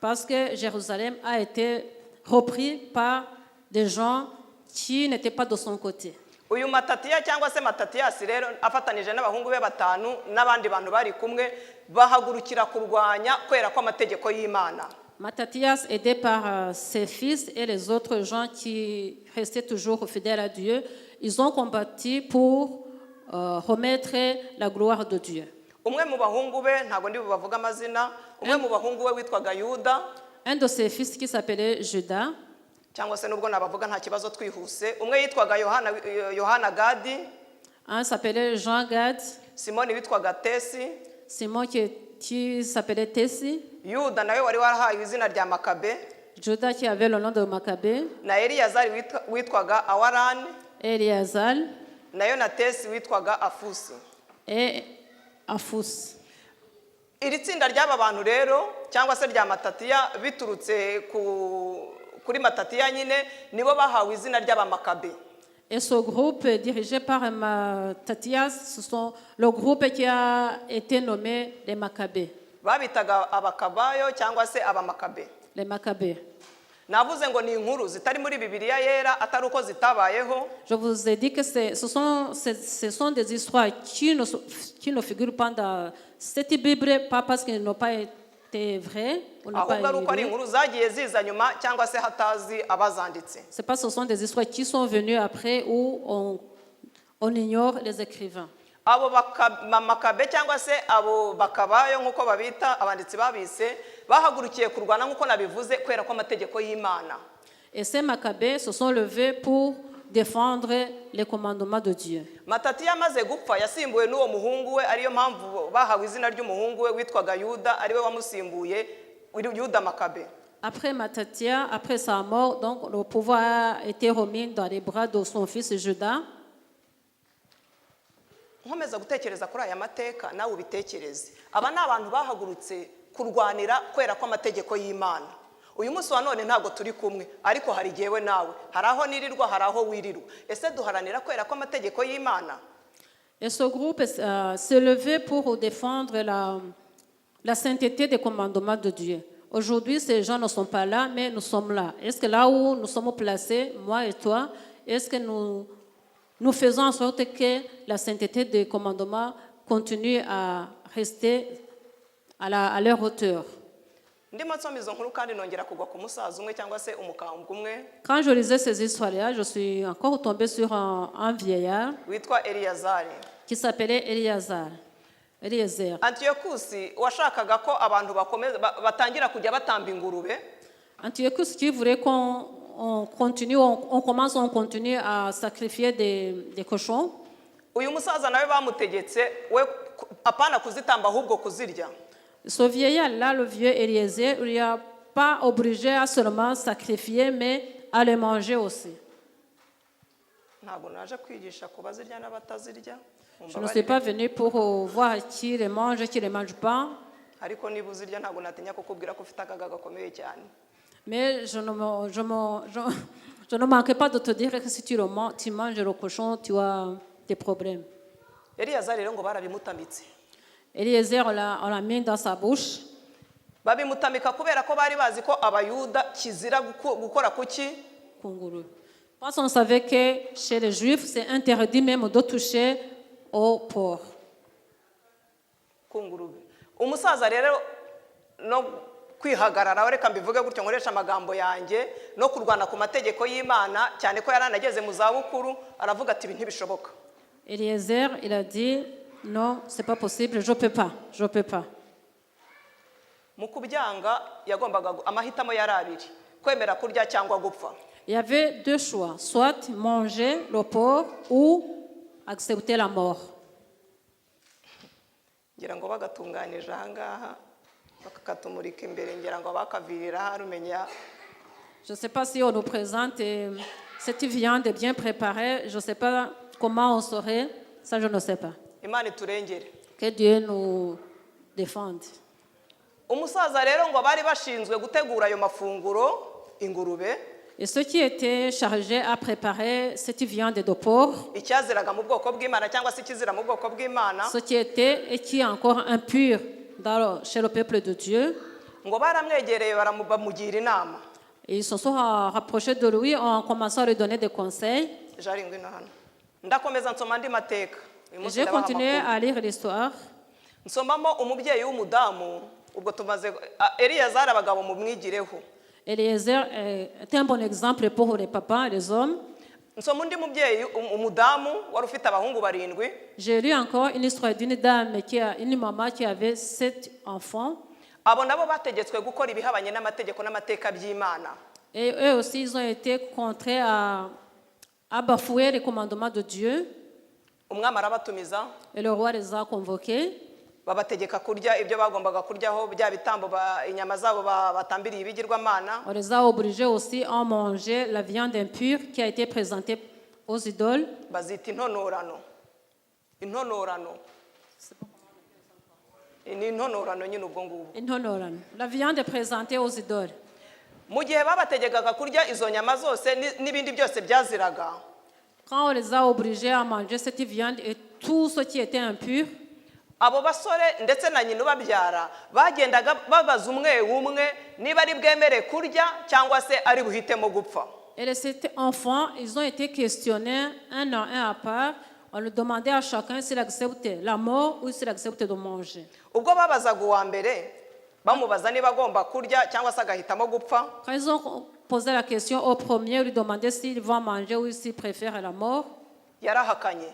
parce que Jérusalem a été repris par des gens qui n'étaient pas de son côté. Uyu Matatiya cyangwa se Matatiyasi rero afatanije n'abahungu be batanu n'abandi bantu bari kumwe bahagurukira kurwanya kwera kw'amategeko y'Imana. Matthias, aidé par ses fils et les autres gens qui restaient toujours fidèles à Dieu, ils ont combattu pour remettre la gloire de Dieu. Umwe mu bahungu be ntabwo ndi bubavuga amazina, umwe mu bahungu we witwaga Yuda. Un de ses fils qui s'appelait Judas. Cyangwa se nubwo nabavuga nta kibazo twihuse. Umwe yitwaga Yohana Gadi. Un s'appelait Jean Gad. Simoni witwaga Tesi. Simon qui s'appelait Tesi. Yuda nawe wari warahaye izina rya Makabe. Judas qui avait le nom de Maccabée. Na Eliyazari witwaga Awarani. Eliazar. Nayo na Tesi witwaga Afusi. Et Afus. Iri tsinda ry'aba bantu rero cyangwa se rya Matatiya biturutse kuri Matatiya nyine nibo bahawe izina ry'abamakabe. Et ce groupe dirigé par Matthias, ce sont le groupe qui a été nommé les Maccabées. Babitaga abakabayo cyangwa se abamakabe. Les Maccabées. navuze ngo ni inkuru zitari muri Bibiliya yera atari uko zitabayeho. Je vous ai dit que ce sont des histoires qui ne figurent pas dans cette Bible, pas parce qu'elles n'ont pas été vraies ou n'ont pas ahubwo ari été. inkuru zagiye ziza nyuma cyangwa se hatazi abazanditse. C'est pas ce sont des histoires qui sont venues après où on ignore les écrivains. Abo Makabe cyangwa se abo bakabayo nkuko babita abanditsi babise bahagurukiye kurwana nkuko nabivuze kwera ko amategeko y'Imana. Et ces Maccabées se sont levés pour défendre les commandements de Dieu. Matatiya amaze gupfa yasimbuwe n'uwo muhungu we, ariyo mpamvu bahawe izina ry'umuhungu we witwaga Yuda, ariwe wamusimbuye Yuda Makabe. Après Matthathia, après sa mort, donc le pouvoir a été remis dans les bras de son fils Juda. Nkomeza gutekereza kuri aya mateka nawe ubitekereze. Aba ni abantu bahagurutse kurwanira kwera ko amategeko y'Imana. Uyu munsi wa none ntabwo turi kumwe, ariko hari jewe nawe, haraho nirirwa haraho wirirwa. Ese duharanira kwera ko amategeko y'Imana? Et ce groupe s'est levé pour défendre la sainteté des commandements de Dieu. Aujourd'hui, ces gens ne sont pas là, mais nous sommes là. Est-ce que là où nous sommes placés, moi et toi, est-ce que nous faisons en sorte que la sainteté des commandements continue à rester à leur hauteur? Quand je lisais ces histoires-là, je suis encore tombée sur un vieillard qui s'appelait Eliezer. Antiochus qui voulait qu'on continue à sacrifier des cochons. Ce vieillard-là, le vieux Eliezer, il n'a pas obligé à seulement sacrifier, mais à les manger aussi. Je ne suis pas venu pour voir qui les mange et qui ne les mange pas. Mais je ne manquerai pas de te dire que si tu manges le cochon, tu as des problèmes. Eliezer, on l'a mis dans sa bouche. Parce qu'on savait que chez les Juifs, c'est interdit même de toucher au porc. Kwihagarara reka mbivuge gutyo nkoresha amagambo yanjye no kurwana ku mategeko y'Imana cyane ko yaranageze mu zabukuru aravuga ati ibintu bishoboka. Eliezer, il a dit non, c'est pas possible, je peux pas. Mu kubyanga yagombaga amahitamo yari abiri, kwemera kurya cyangwa gupfa. Il y avait deux choix, soit manger le porc ou accepter la mort. Ngira ngo bagatunganije ahangaha bakatumurika imbere ngira ngo bakavirira harumenya. Je ne sais pas si on nous présente cette viande bien préparée, je ne sais pas comment on saurait, ça je ne sais pas. Imana iturengere. Que Dieu nous défende. Umusaza rero ngo bari bashinzwe gutegura ayo mafunguro ingurube. Et ceux qui étaient chargés à préparer cette viande de porc, ce qui était et qui est encore impur chez le peuple de Dieu, et ils se sont rapprochés de lui en commençant à lui donner des conseils. Et j'ai continué à lire l'histoire. Eliezer est un bon exemple pour les papas et les hommes. J'ai lu encore une histoire d'une dame, une maman qui avait 7 enfants. Et eux aussi, ils ont été contraints à bafouer les commandements de Dieu. Et le roi les a convoqués. On les a obligés aussi à manger la viande impure qui a été présentée aux idoles. La viande est présentée aux idoles. Quand on les a obligés à manger cette viande et tout ce qui était impur, abo basore ndetse na nyina ubabyara bagendaga babaza umwe niba ari bwemere kurya cyangwa se ari buhitemo gupfa. Et les 7 enfants, ils ont été questionnés un à part. On leur demandait à chacun s'il acceptait la mort ou s'il acceptait de manger. Ubwo babazaga uwa mbere bamubaza niba agomba kurya cyangwa se agahitamo gupfa. Quand ils ont posé la question au premier, ils lui demandaient s'il va manger ou s'il préfère la mort. Yarahakanye.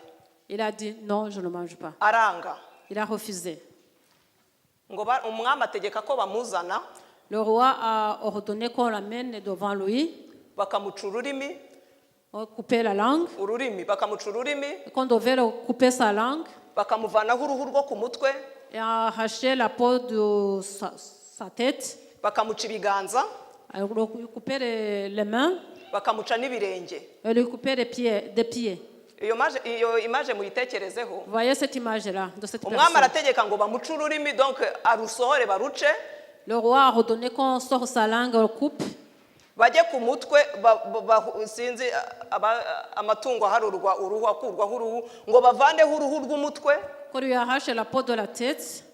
Il a dit non, je ne mange pas. Aranga. Il a refusé. Umwami ategeka ko bamuzana. Le roi a ordonné qu'on l'amène devant lui. Bakamuca ururimi. On coupait la langue. Ururimi bakamuca ururimi. Qu'on devait couper sa langue. Bakamuvanaho uruhu rwo ku mutwe. Et arracher la peau de sa tête. Bakamuca ibiganza. Lui couper les mains. Bakamuca n'ibirenge. Et lui couper des pieds. Iyo image muyitekerezeho. Voyez cette image-là de cette personne. Umwami arategeka ngo bamuce ururimi, donc arusohore baruce. Le roi a ordonné qu'on sorte sa langue, on le coupe. Bajye ku mutwe sinzi amatungo harurwa uruhu akurwaho uruhu ngo bavaneho uruhu rw'umutwe. Qu'on lui arrache la peau de la tête.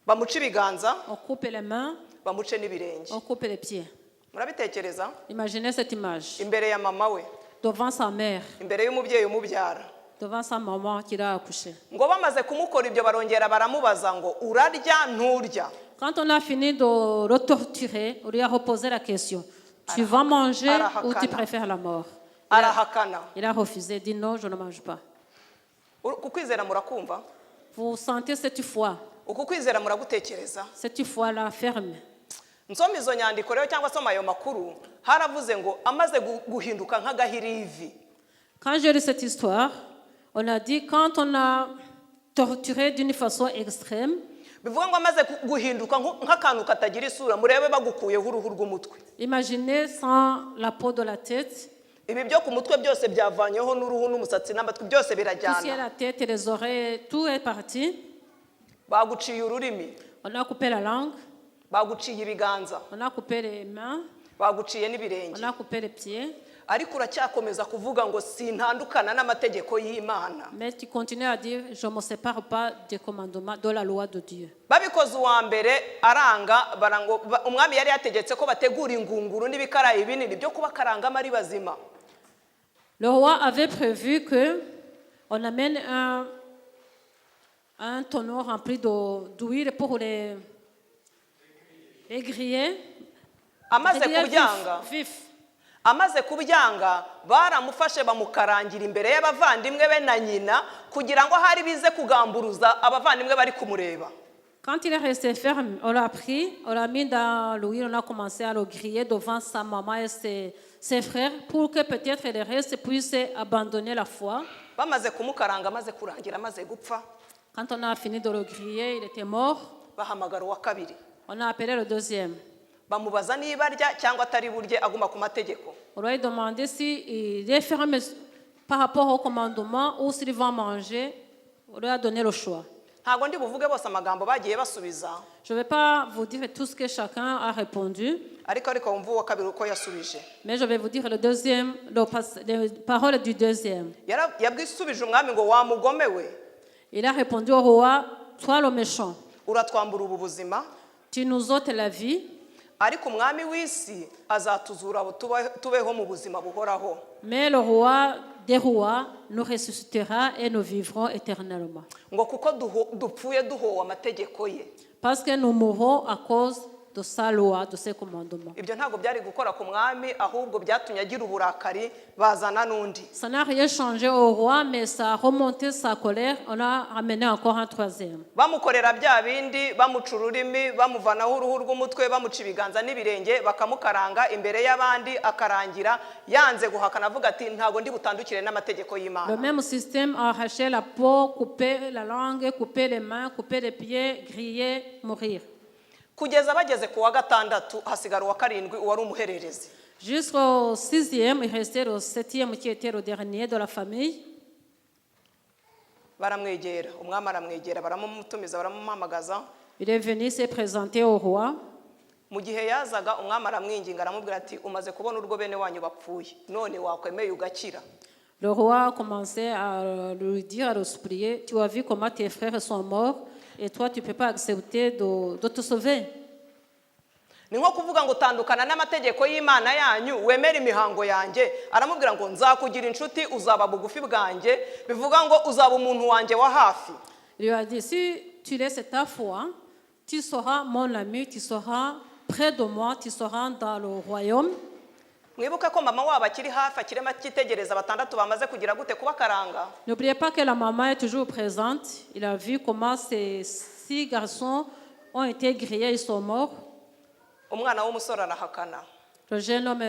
Bamuce ibiganza. On coupe les mains. Bamuce n'ibirenge. On coupe les pieds. Murabitekereza? Imaginez cette image. Imbere ya mama we. Devant sa mère. Imbere y'umubyeyi umubyara. Devant sa maman qui l'a accouché. Ngo bamaze kumukora ibyo barongera baramubaza ngo urarya nturya. Quand on a fini de le torturer, on lui a reposé la question. Tu vas manger ou tu préfères la mort? Il a refusé, dit non, je ne mange pas. Vous sentez cette foi? Cette foi-là ferme. Nsoma izo nyandiko rero cyangwa soma ayo makuru haravuze ngo amaze guhinduka nk'agahirivi. Quand j'ai lu cette histoire, on a dit quand on a torturé d'une façon extrême, bivuga ngo amaze guhinduka nk'akantu katagira isura murebe bagukuyeho uruhu rw'umutwe. Imaginez sans la peau de la tête. Ibi byo ku mutwe byose byavanyeho n'uruhu n'umusatsi n'amatwi byose birajyana. Ici la tête et les oreilles, tout est parti. Baguciye ururimi. On a coupé la langue. Baguciye ibiganza. On a coupé les mains. Baguciye n'ibirenge. On a coupé les pieds. Ariko uracyakomeza kuvuga ngo sintandukana n'amategeko y'Imana. Mais tu continues à dire je me sépare pas des commandements de la loi de Dieu. Babikoze uwa mbere aranga barango umwami yari yategetse ko bategura ingunguru n'ibikarayi binini byo kubakaranga ari bazima. Le roi avait prévu que on amène un tonneau rempli d'huile pour les griller. Amaze kubyanga baramufashe bamukarangira imbere y'abavandimwe be na nyina kugira ngo hari bize kugamburuza abavandimwe bari kumureba. Quand il est resté ferme, on l'a pris, on l'a mis dans l'huile, on a commencé à le griller devant sa maman et ses frères pour que peut-être le reste puisse abandonner la foi. Bamaze kumukaranga amaze kurangira amaze gupfa. Quand on a fini de le griller, il était mort. Bahamagara uwa kabiri. On a appelé le deuxième. Bamubaza niba arya cyangwa atari burye aguma ku mategeko. On lui a demandé s'il est ferme par rapport au commandement ou s'il va manger. On lui a donné le choix. Ntago ndi buvuge bose amagambo bagiye basubiza. Je ne vais pas vous dire tout ce que chacun a répondu. Ariko wumva uwa kabiri uko yasubije. Mais je vais vous dire le deuxième, les paroles du deuxième. Yabwisubije umwami ngo wa mugome we. Il a répondu au roi, toi le méchant. Uratwambura ubu buzima. Tu nous ôtes la vie. Ariko umwami w'isi azatuzura tubeho mu buzima buhoraho. Mais le roi des rois nous ressuscitera et nous vivrons éternellement. Ngo kuko dupfuye duhowe amategeko ye. Parce que nous mourrons à cause de sa loi, de ses commandements. Ibyo ntago byari gukora ku mwami ahubwo byatumye agira uburakari bazana n'undi. Ça n'a rien changé au roi, mais ça a remonté sa colère. On a ramené encore un troisième. Bamukorera bya bindi bamuca ururimi bamuvanaho uruhu rw'umutwe bamuca ibiganza n'ibirenge bakamukaranga imbere y'abandi akarangira yanze guhakana avuga ati ntago ndi butandukire n'amategeko y'Imana. Le même système a arraché la peau, coupé la langue, coupé les mains, coupé les pieds, grillé, mourir. Kugeza bageze ku wa gatandatu hasigara uwa karindwi wari umuhererezi. Jusqu'au 6e, il restait le 7e qui était le dernier de la famille. Baramwegera, umwami aramwegera baramutumiza baramuhamagaza. Il est venu se présenter au roi. Mu gihe yazaga umwami aramwinginga aramubwira ati umaze kubona urwo bene wanyu bapfuye none wakwemeye ugakira. Le roi a commencé à lui dire, à le supplier, tu as vu comment tes frères sont morts et toi, tu ne peux pas accepter de te sauver. ni nko kuvuga ngo tandukana n'amategeko y'Imana yanyu wemera imihango yanjye, aramubwira ngo nzakugira inshuti uzaba bugufi bwanjye, bivuga ngo uzaba umuntu wanjye wa hafi. Il lui a dit, si tu laisses ta foi, tu seras mon ami, tu seras près de moi, tu seras dans le royaume. Mwibuke ko mama wabo akiri hafi, akirema akitegereza batandatu bamaze kugira gute kubakaranga. N'oubliez pas que la maman est toujours présente. Il a vu comment ces 6 garçons ont été grillés, ils sont morts. Umwana w'umusore arahakana. Le jeune homme,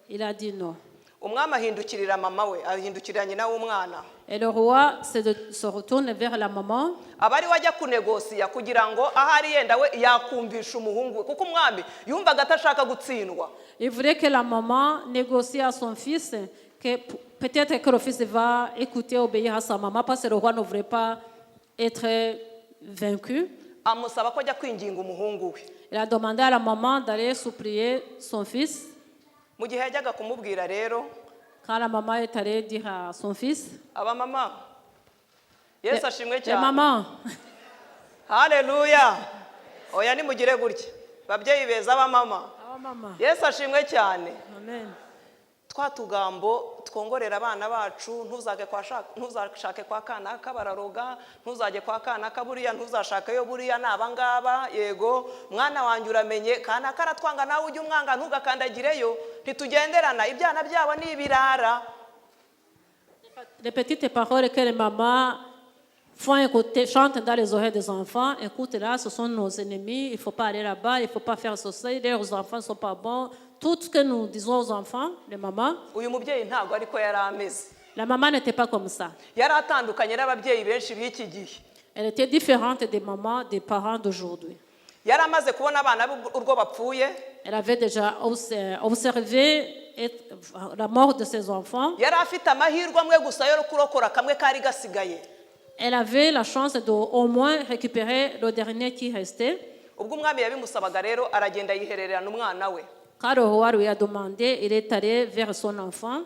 il a dit non. Umwami ahindukirira mama we, ahindukirira nyina w'umwana. Et le roi se retourne vers la maman. Abari wajya kunegosiya kugira ngo ahari yenda we yakumvisha umuhungu we, kuko umwami yumvaga atashaka gutsindwa. Il voulait que la maman négocie à son fils, que peut-être que le fils va écouter, obéir à sa maman, parce que le roi ne voulait pas être vaincu. Amusaba ko ajya kwinginga umuhungu we. Il a demandé à la maman d'aller supplier son fils. Mu gihe yajyaga kumubwira rero, Quand la maman est allée dire à son fils, aba mama Yesu ashimwe les cyane. mamans, Haleluya. Oya nimugire gutya. Babyeyi beza ba mama. oh maman, Yesu ashimwe cyane. amen. Twatugambo twongorera abana bacu, ntuzashake kwa kana kabararoga, ntuzajye kwa kana kaburiya, ntuzashake yo buriya nabangaba, yego mwana wanjye uramenye kana karatwanga nawe ujye umwanga ntugakandagireyo, ntitugenderana ibyana byabo ni ibirara. Les petites paroles que les mamans font écouter, chantent dans les oreilles des enfants, écoute là, ce sont nos ennemis, il ne faut pas aller là-bas, il ne faut pas faire ceci, leurs enfants ne sont pas bons. Tout ce que nous disons aux enfants, les mamans, Uyu mubyeyi ntago ariko yari ameze. la maman n'était pas comme ça. Yari atandukanye n'ababyeyi benshi b'iki gihe. Elle était différente des mamans, des parents d'aujourd'hui. Yari amaze kubona abana urwo bapfuye. Elle avait déjà observé la mort de ses enfants. Yari afite amahirwe amwe gusa yo kurokora kamwe kari gasigaye. Elle avait la chance de au moins récupérer le dernier qui restait. Ubwo umwami yabimusabaga rero aragenda yihererana umwana we. Quand le roi lui a demandé, il est allé vers son enfant.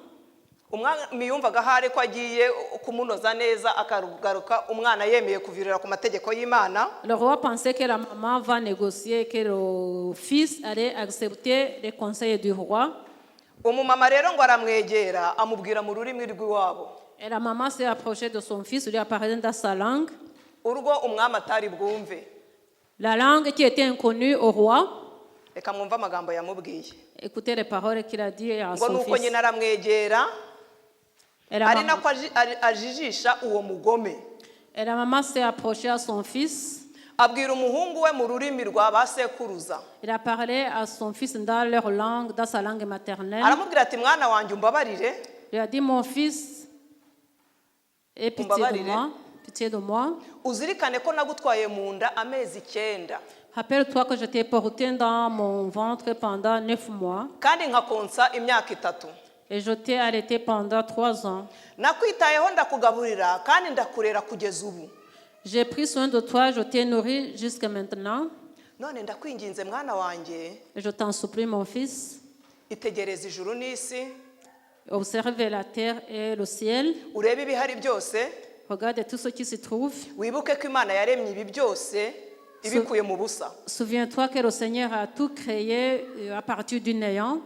Umwami yumvaga hari ko agiye kumunoza neza akagaruka umwana yemeye kuvirira ku mategeko y'Imana. Le roi pensait que la maman va négocier, que le fils allait accepter les conseils du roi. Umumama rero ngo aramwegera amubwira mu rurimi rw'iwabo. Et la maman s'est approchée de son fils, lui a parlé dans sa langue. Urwo umwami atari bwumve. La langue qui était inconnue au roi. Reka mwumva amagambo yamubwiye. Écoutez les paroles qu'il a dit à Ngo son nuko fils. nyina aramwegera Et la ari maman, nako ajijisha uwo mugome. et la maman s'est approchée à son fils. Abwira umuhungu we mu rurimi rwa basekuruza. Il a parlé à son fils dans leur langue, dans sa langue maternelle. Aramubwira ati mwana wanjye umbabarire. Il a dit, mon fils, aie pitié de moi. Pitié de moi. Uzirikane ko nagutwaye mu nda amezi 9. Rappelle-toi que je t'ai porté dans mon ventre pendant 9 mois. Kandi nkakonsa imyaka 3. Et je t'ai allaité pendant 3 ans. Nakwitayeho ndakugaburira kandi ndakurera kugeza ubu. J'ai pris soin de toi, je t'ai nourri jusqu'à maintenant. None ndakwinginze mwana wanjye. Et je t'en supplie, mon fils. Itegereza ijuru n'isi. Observe la terre et le ciel. Urebe ibihari byose. Regarde tout ce qui se trouve. Wibuke ko Imana yaremye ibi byose ibikuye mu busa. Souviens-toi que le Seigneur a tout créé à partir du néant.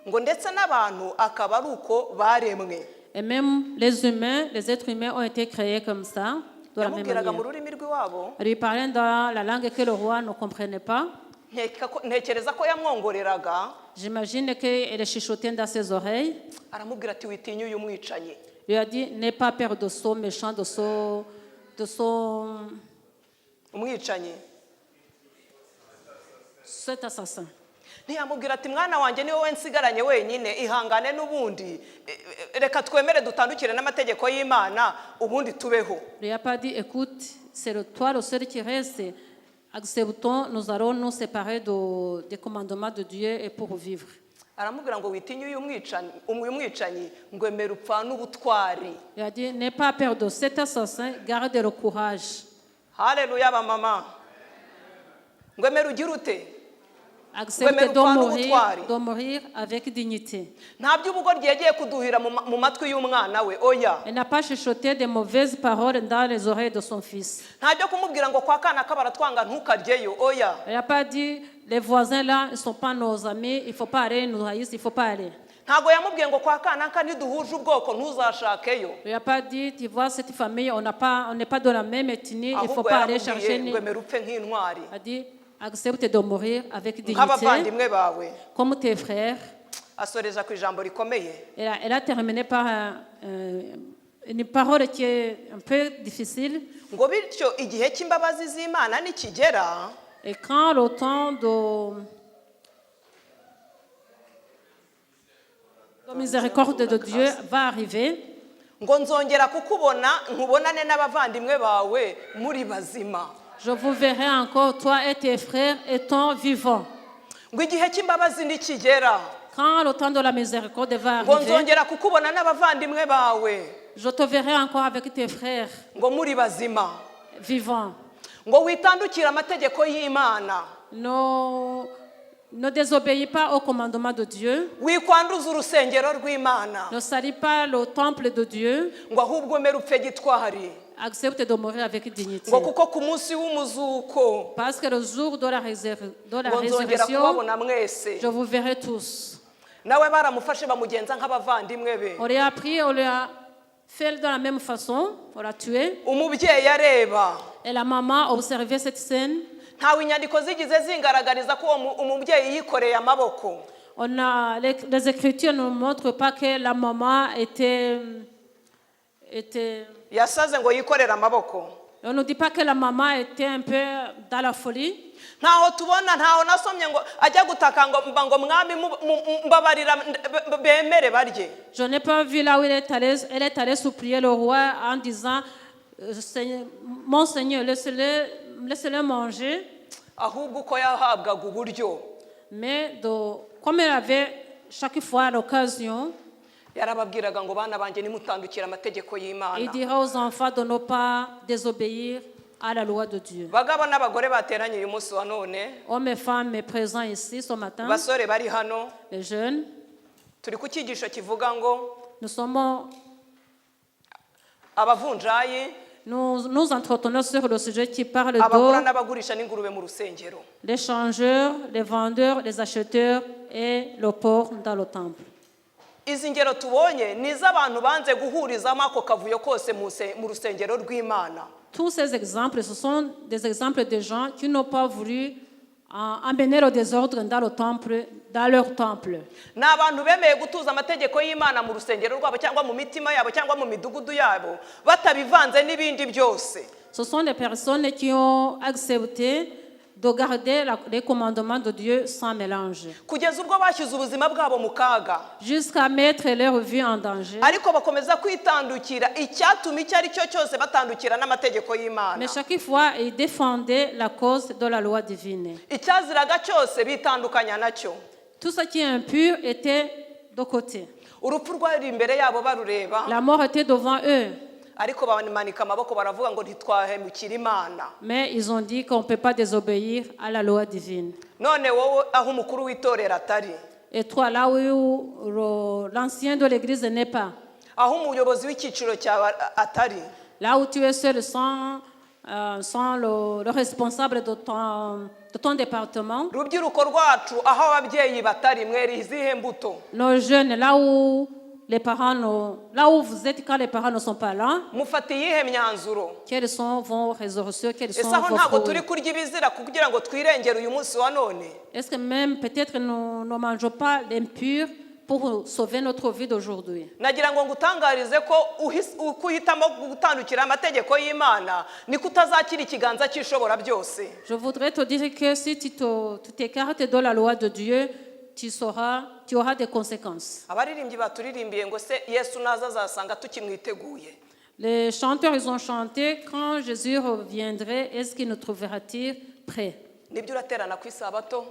Ngo ndetse n'abantu akaba ari uko baremwe. Et même les humains, les êtres humains ont été créés comme ça, de la même Yamubwiraga mu manière. rurimi rw'iwabo. Elle lui parlait dans la langue que le roi ne comprenait pas. Ntekereza ko yamwongoreraga. J'imagine qu'elle chuchotait dans ses oreilles. Aramubwira ati witinya uyu mwicanyi. Il lui a dit, n'aie pas peur de ce méchant, de son Umwicanyi. cet assassin. Ntiyamubwira ati mwana wanjye ni wowe nsigaranye wenyine ihangane n'ubundi reka twemere dutandukire n'amategeko y'Imana ubundi tubeho. Il lui a pas dit, écoute, c'est toi le seul qui reste. Acceptons, nous allons nous séparer des commandements de Dieu et pour vivre. Aramubwira ngo witinya uyu mwicanyi ngo emera upfa n'ubutwari. Il a dit, n'aie pas peur de cet assassin, garde le courage. Haleluya ba mama. Ngo emera ugire ute? Accepte Wemera upfane ubutwari. de mourir avec dignité. nta by'ubugoryi yagiye kuduhira mu matwi y'umwana we oya. Elle n'a pas chuchoté de mauvaises paroles dans les oreilles de son fils. nta byo kumubwira ngo kwa kana kabaratwanga ntukaryeyo oya. Elle n'a pas dit, les voisins là, ils ne sont pas nos amis, il ne faut pas aller, ils nous haïssent, il ne faut pas aller. ntabwo yamubwiye ngo kwa kana ka ntiduhuje ubwoko ntuzashakeyo. Il n'a pas dit, tu vois, cette famille, on n'est pas de la même ethnie, il ne faut pas aller chercher. ngo emera upfe nk'intwari. Elle a dit, accepte de mourir avec dignité, nk'abavandimwe bawe. comme tes frères. asoreza ku ijambo rikomeye. Elle a terminé par une parole qui est un peu difficile. ngo bityo igihe cy'imbabazi z'Imana nikigera, Et quand le temps de miséricorde de Dieu va arriver, ngo nzongera kukubona nkubonane n'abavandimwe bawe muri bazima. je vous verrai encore, toi et tes frères, étant vivants. ngo igihe cy'imbabazi nikigera, Quand le temps de la miséricorde va ngo arriver, nzongera kukubona n'abavandimwe bawe je te verrai encore avec tes frères, ngo muri bazima. vivants. ngo witandukire amategeko y'Imana, Ne désobéis pas au commandement de Dieu. wikwanduza urusengero rw'Imana, Ne salis pas le temple de Dieu. ngo ahubwo emera upfe gitwari. Accepte de mourir avec dignité. ngo kuko ku munsi w'umuzuko Parce que le jour de la ngo nzongera résurrection, kubabona mwese. je vous verrai tous. nawe baramufashe bamugenza nk'abavandimwe be. On lui a pris, on lui a fait de la même façon, on l'a tué. umubyeyi areba, Et la maman observait cette scène. ntawe inyandiko zigize zingaragariza ko umubyeyi yikoreye amaboko. Les Écritures ne montrent pas que la maman était yasaze ngo yikorere amaboko. on ne dit pas que la maman était un peu dans la folie. ntaho tubona, ntaho nasomye ngo ajya gutaka ngo mwami mbabarira bemere barye. Je n'ai pas vu là où elle est allée supplier le roi en disant mon Seigneur, laissez-le manger. ahubwo uko yahabwaga uburyo, Mais comme elle avait chaque fois l'occasion, yarababwiraga ngo bana banjye nimutandukira amategeko y'Imana. il dira aux enfants de ne pas désobéir à la loi de Dieu. bagabo n'abagore bateranye uyu munsi wa none, Hommes et femmes présents ici ce matin, basore bari hano, les jeunes, turi ku cyigisho kivuga ngo nous sommes abavunjayi, nous entretenons sur le sujet qui parle abagura de n'abagurisha n'ingurube mu rusengero. les changeurs, les vendeurs, les acheteurs et le porc dans le temple. izi ngero tubonye ni iz'abantu banze guhurizamo ako kavuyo kose mu rusengero rw'Imana. Tous ces exemples, ce sont des exemples de gens qui n'ont pas voulu amener le désordre dans le temple, dans leur temple. ni abantu bemeye gutuza amategeko y'Imana mu rusengero rwabo cyangwa mu mitima yabo cyangwa mu midugudu yabo batabivanze n'ibindi byose. Ce sont des personnes qui ont accepté de garder les commandements de Dieu sans mélange, kugeza ubwo bashyize ubuzima bwabo mu kaga, jusqu'à mettre leur vie en danger. ariko bakomeza kwitandukira icyatuma icyo ari cyo cyose batandukira n'amategeko y'Imana. Mais chaque fois, ils défendaient la cause de la loi divine. icyaziraga cyose bitandukanya nacyo. Tout ce qui est impur était de côté. urupfu rwari imbere yabo barureba, La mort était devant eux. ariko bamanika amaboko baravuga ngo ntitwahemukira Imana. Mais ils ont dit qu'on ne peut pas désobéir à la loi divine. none wowe aho umukuru w'itorero atari, Et toi, là où l'ancien de l'église n'est pas, aho umuyobozi w'icyiciro cyawe atari, là où tu es seul sans le responsable de ton département, rubyiruko rwacu aho ababyeyi batari, mweri izihe mbuto. nos jeunes, là où vous êtes quand les parents ne sont pas là, mufata iyihe myanzuro? quelles sont vos résolutions, quels sont ese aho vos ntabwo fruits? turi kurya ibizira kugira ngo twirengere uyu munsi wa none? Est-ce que même peut-être nous ne mangeons pas l'impur pour sauver notre vie d'aujourd'hui? nagira ngo ngutangarize ko uko uhitamo gutandukira amategeko y'Imana niko utazakira ikiganza cy'ishobora byose. Je voudrais te dire que si tu t'écartes de la loi de Dieu, tu auras des conséquences. abaririmbyi baturirimbiye ngo se Yesu naza azasanga tukimwiteguye. Les chanteurs, ils ont chanté, quand Jésus reviendrait, est-ce qu'il nous trouvera-t-il prêts? nibyo uraterana ku isabato,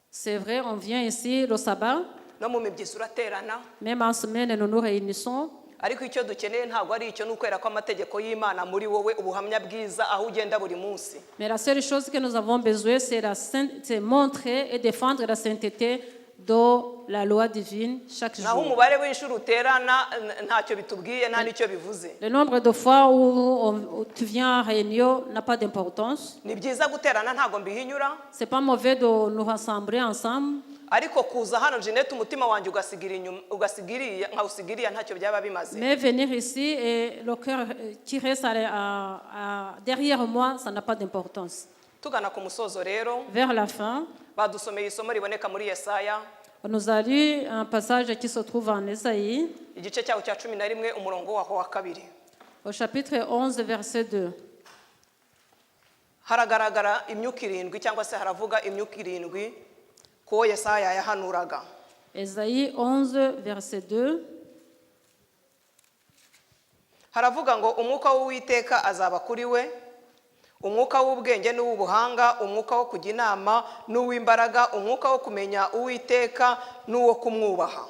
C'est vrai, on vient ici le sabbat, no mu mibyizi uraterana, même en semaine, nous nous réunissons. ariko icyo dukeneye ntabwo ari icyo n'ukwera ko amategeko y'Imana muri wowe ubuhamya bwiza aho ugenda buri munsi. Mais la seule chose que nous avons besoin, c'est montrer et défendre la sainteté de la loi divine chaque naho jour. umubare w'inshuro uterana ntacyo bitubwiye nta nicyo bivuze. Le nombre de fois où tu viens en réunion n'a pas d'importance. Ni byiza guterana ntago mbihinyura, C'est pas mauvais de nous rassembler ensemble. ariko kuza hano Jeanette umutima wanjye ugasigiriya nkawusigiriya ntacyo byaba bimaze. Mais venir ici et le cœur qui reste derrière moi, ça n'a pas d'importance. Tugana ku musozo rero Vers la fin, badusomeye isomo riboneka muri Yesaya on nous a lu un passage qui se trouve en Ésaïe, igice cyawo cya 11 umurongo waho wa 2. au chapitre 11, verset 2. Haragaragara imyuka irindwi cyangwa se haravuga imyuka irindwi ko Yesaya yahanuraga. Ésaïe 11, verset 2. Haravuga ngo umwuka w'Uwiteka azaba kuri we, umwuka w'ubwenge n'uw'ubuhanga, umwuka wo kujya inama n'uw'imbaraga, umwuka wo kumenya Uwiteka n'uwo kumwubaha.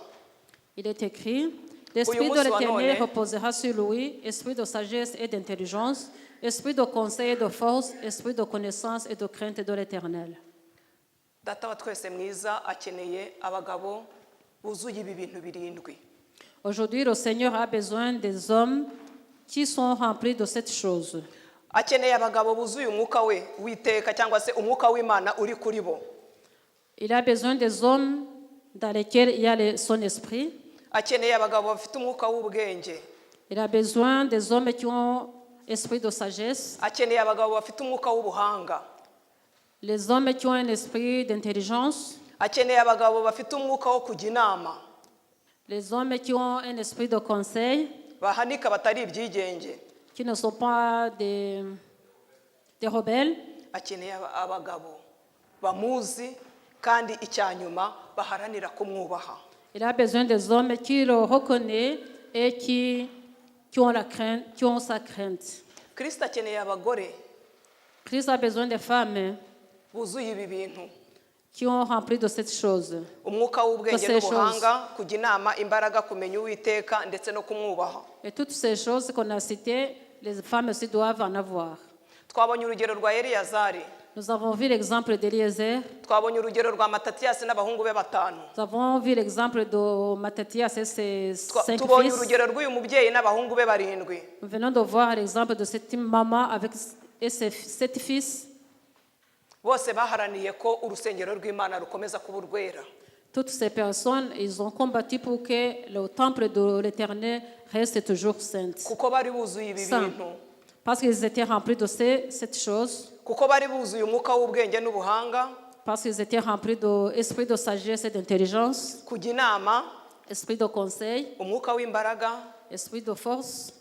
Il est écrit, l'Esprit de l'Éternel reposera sur lui, esprit de sagesse et d'intelligence, esprit de conseil et de force, esprit de connaissance et de crainte de l'Éternel. Data wa twese mwiza akeneye abagabo buzuye ibi bintu birindwi. Aujourd'hui, le Seigneur a besoin des hommes qui sont remplis de cette chose. Akeneye abagabo buzuye umwuka we w'Iteka cyangwa se umwuka w'Imana uri kuri bo. Il a besoin des hommes dans lesquels il y a son esprit. Akeneye abagabo bafite umwuka w'ubwenge. Il a besoin des hommes qui ont esprit de sagesse. Akeneye abagabo bafite umwuka w'ubuhanga. Les hommes qui ont un esprit d'intelligence. Akeneye abagabo bafite umwuka wo kujya inama. Les hommes qui ont un esprit de conseil. Bahanika batari ibyigenge. Qui ne sont pas des rebelles. Akeneye abagabo bamuzi kandi icyanyuma baharanira kumwubaha. Il a besoin des hommes qui le reconnaissent et qui ont la crainte, qui ont sa crainte. Kristo akeneye abagore. Christ a besoin des femmes buzuye ibi bintu. Qui ont rempli de cette chose. Umwuka w'ubwenge n'ubuhanga, kujya inama, imbaraga, kumenya Uwiteka ndetse no kumwubaha. Et toutes ces choses qu'on a citées, les femmes aussi doivent en avoir. Twabonye urugero rwa Eliyazari. Nous avons vu l'exemple d'Eliezer. Twabonye urugero rwa Matatiyasi n'abahungu be batanu. Nous avons vu l'exemple de Matthias et ses 5 Tubonye fils. urugero rw'uyu mubyeyi n'abahungu be barindwi. Nous venons de voir l'exemple de cette maman avec ses 7 fils. Bose baharaniye ko urusengero rw'Imana rukomeza kuba urwera. Toutes ces personnes, ils ont combattu pour que le temple de l'Éternel reste toujours saint. Kuko bari buzuye ibi bintu. Parce qu'ils étaient remplis de cette chose. Kuko bari buzuye umwuka w'ubwenge n'ubuhanga. Parce qu'ils étaient remplis d'esprit de sagesse et d'intelligence. Kujya inama. Esprit de conseil. Umwuka w'imbaraga. Esprit de force.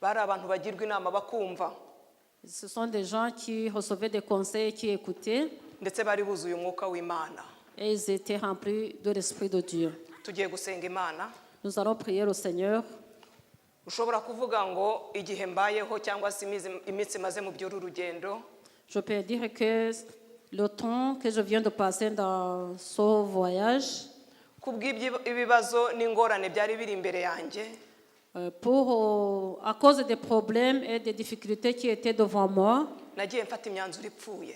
Bari abantu bagirwa inama bakumva. Ce sont des gens qui recevaient des conseils, qui écoutaient. Ndetse bari buzuye umwuka w'Imana. Et ils étaient remplis de l'Esprit de Dieu. Tugiye gusenga Imana. Nous allons prier le Seigneur. Ushobora kuvuga ngo igihe mbayeho cyangwa se iminsi maze mu by'uru rugendo. Je peux dire que le temps que je viens de passer dans ce voyage. Kubw'ibibazo n'ingorane byari biri imbere yanjye. À cause des problèmes et des difficultés qui étaient devant moi, nagiye mfata imyanzuro ipfuye.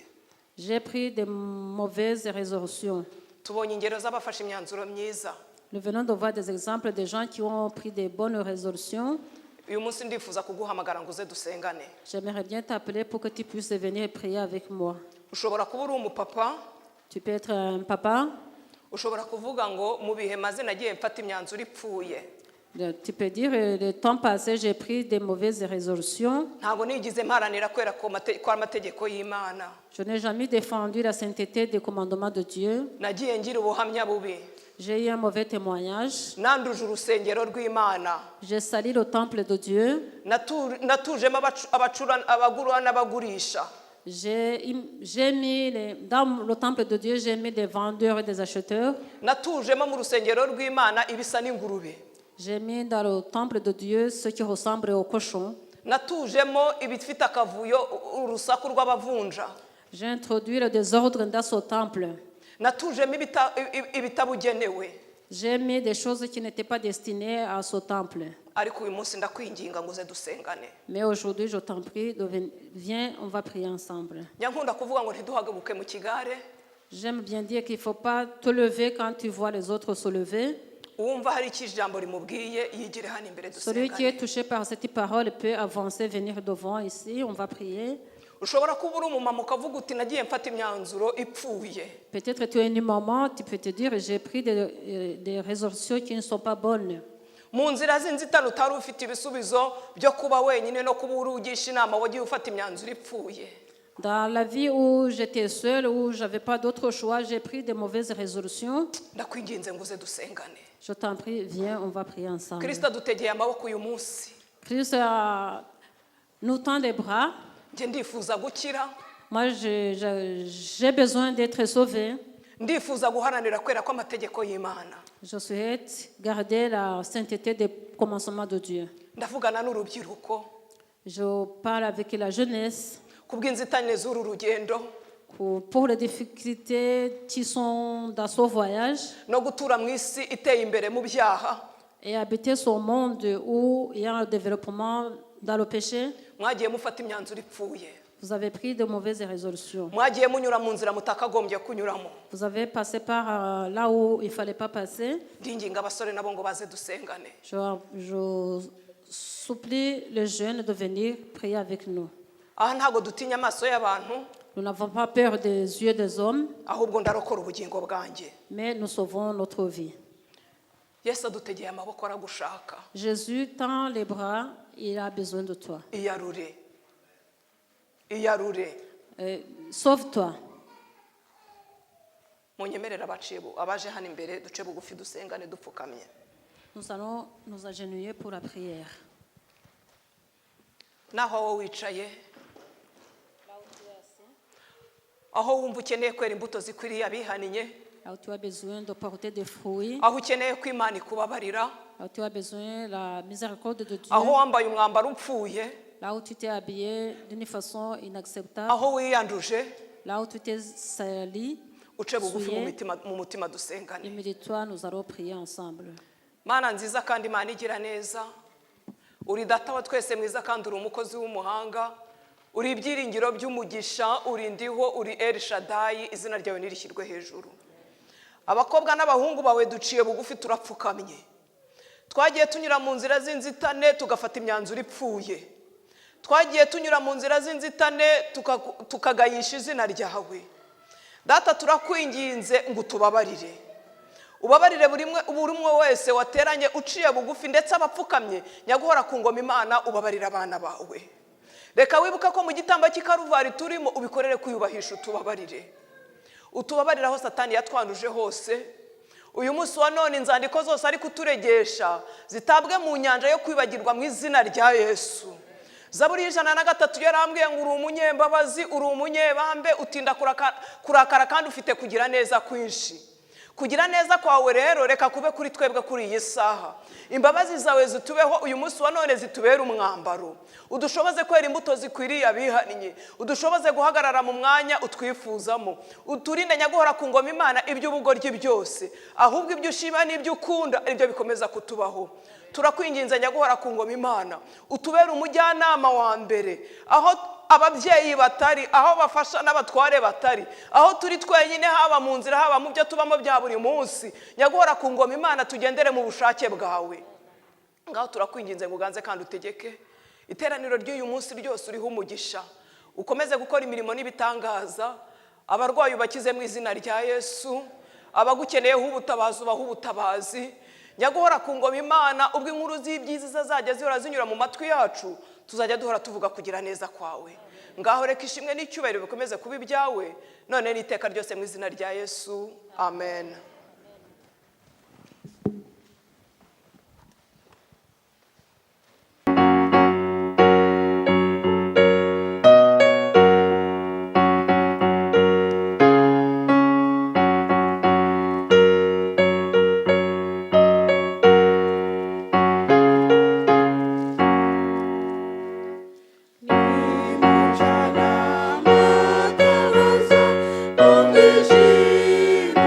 J'ai pris de mauvaises résolutions. Tubonye ingero z'abafashe imyanzuro myiza. Nous venons de voir des exemples de gens qui ont pris de bonnes résolutions. Uyu munsi ndifuza kuguhamagara ngo uze dusengane. J'aimerais bien t'appeler pour que tu puisses venir prier avec moi. Ushobora kuba uri umupapa. Tu peux être un papa. Ushobora kuvuga ngo mu bihe maze nagiye mfata imyanzuro ipfuye. Tu peux dire, le temps passé, j'ai pris de mauvaises résolutions. Je n'ai jamais défendu la sainteté des commandements de Dieu. J'ai eu un mauvais témoignage. J'ai sali le temple de Dieu. J'ai mis dans le temple de Dieu, j'ai mis des vendeurs et des acheteurs. J'ai mis dans le temple de Dieu ce qui ressemble au cochon. J'ai introduit le désordre dans ce temple. J'ai mis des choses qui n'étaient pas destinées à ce temple. ariko uyu munsi ndakwinginga ngo uze dusengane. Mais aujourd'hui, je t'en prie, viens, on va prier ensemble. Nyankunda kuvuga ngo ntiduhaguruke mu kigare. J'aime bien dire qu'il ne faut pas te lever quand tu vois les autres se lever. Celui qui est touché par cette parole peut avancer, venir devant ici, on va prier. Peut-être tu es une maman, tu peux te dire j'ai pris des résolutions qui ne sont pas bonnes. Dans la vie où j'étais seule, où je n'avais pas d'autre choix, j'ai pris de mauvaises résolutions. Je t'en prie, viens, on va prier ensemble. Christ nous tend les bras. Moi, j'ai besoin d'être sauvé. Je souhaite garder la sainteté des commencements de Dieu. Je parle avec la jeunesse. Pour les difficultés qui sont dans ce voyage et habiter ce monde où il y a un développement dans le péché, vous avez pris de mauvaises résolutions. Vous avez passé par là où il ne fallait pas passer. Je supplie les jeunes de venir prier avec nous. Nous n'avons pas peur des yeux des hommes, mais nous sauvons notre vie. Jésus tend les bras, il a besoin de toi. Sauve-toi. Nous allons nous agenouiller pour la prière. Aho wumva ukeneye kwera imbuto zikwiriye abihaniye, aho tu as besoin de porter des fruits, aho ukeneye ko Imana ikubabarira, aho tu as besoin la miséricorde de Dieu, aho wambaye umwambaro upfuye, là où tu t'es habillé d'une façon inacceptable, aho wiyanduje, là où tu t'es sali, uce bugufi mu mutima dusengane. Immédiatement nous allons prier ensemble. Mana nziza kandi Imana igira neza, uri data wa twese mwiza kandi uri umukozi w'umuhanga, uri ibyiringiro by'umugisha, uri ndiho, uri El Shaddai, izina ryawe nirishyirwe hejuru. Abakobwa n'abahungu bawe duciye bugufi turapfukamye. Twagiye tunyura mu nzira z'inzitane tugafata imyanzuro ipfuye. Twagiye tunyura mu nzira z'inzitane tukagayisha izina ryawe. Data turakwinginze ngo tubabarire. Ubabarire buri umwe wese wateranye uciye bugufi ndetse abapfukamye nyaguhora ku ngoma Imana ubabarira abana bawe. Reka wibuka ko mu gitamba cy'Ikaruvari turimo ubikorere kwiyubahisha utubabarire. Utubabarira aho Satani yatwanduje hose. Uyu munsi wa none inzandiko zose ari kuturegesha zitabwe mu nyanja yo kwibagirwa mu izina rya Yesu. Zaburi 103 yarambwiye ngo uri umunyembabazi, uri umunyebambe, utinda kurakara kandi ufite kugira neza kwinshi. Kugira neza kwawe rero reka kube kuri twebwe kuri iyi saha. Imbabazi zawe zitubeho uyu munsi wa none zitubera umwambaro. Udushoboze kwera imbuto zikwiriye abihaniye. Udushoboze guhagarara mu mwanya utwifuzamo. Uturinde nyaguhora ku ngoma Imana iby'ubugoryi byose. Ahubwo ibyo ushima n'ibyo ukunda ibyo bikomeza kutubaho. Turakwinginze nyaguhora ku ngoma Imana. Utubera umujyanama wa mbere. Aho ababyeyi batari, aho bafasha n'abatware batari, aho turi twenyine haba mu nzira haba mu byo tubamo bya buri munsi, nyaguhora ku ngoma Imana tugendere mu bushake bwawe. Ngaho turakwinginze ngo uganze kandi utegeke iteraniro ry'uyu munsi ryose uriho umugisha, ukomeze gukora imirimo n'ibitangaza, abarwayi bakize mu izina rya Yesu, abagukeneyeho ubutabazi ubaho ubutabazi. Nyaguhora ku ngoma Imana, ubwo inkuru z'ibyiza zazajya zihora zinyura mu matwi yacu, tuzajya duhora tuvuga kugira neza kwawe. Ngaho reka ishimwe n'icyubahiro bikomeze kuba ibyawe none n'iteka ryose mu izina rya Yesu, amen. Ni mchana matawazo, umejinu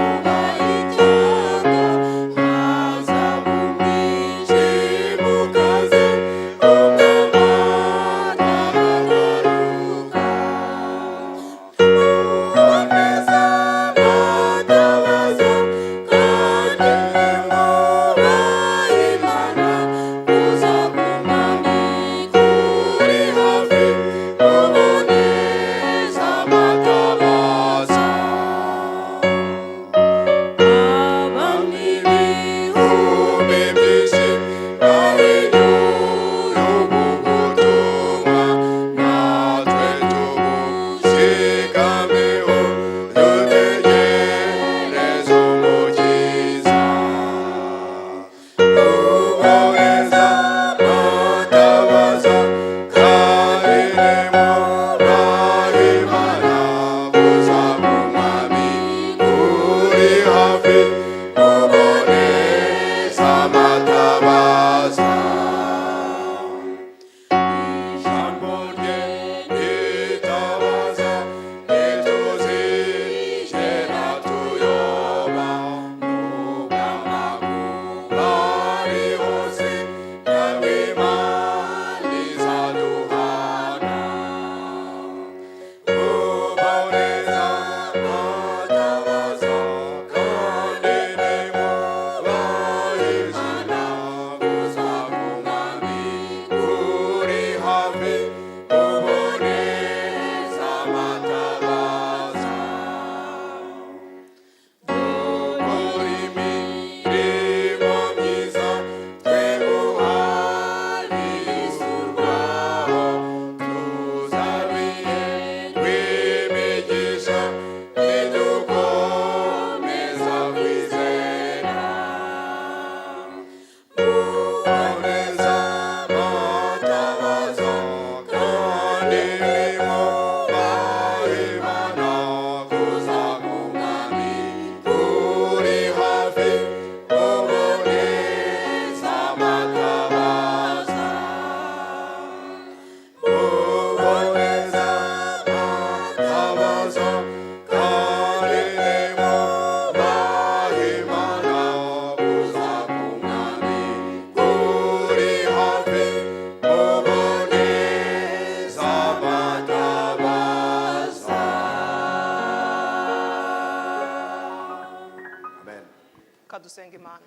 dusenga Imana.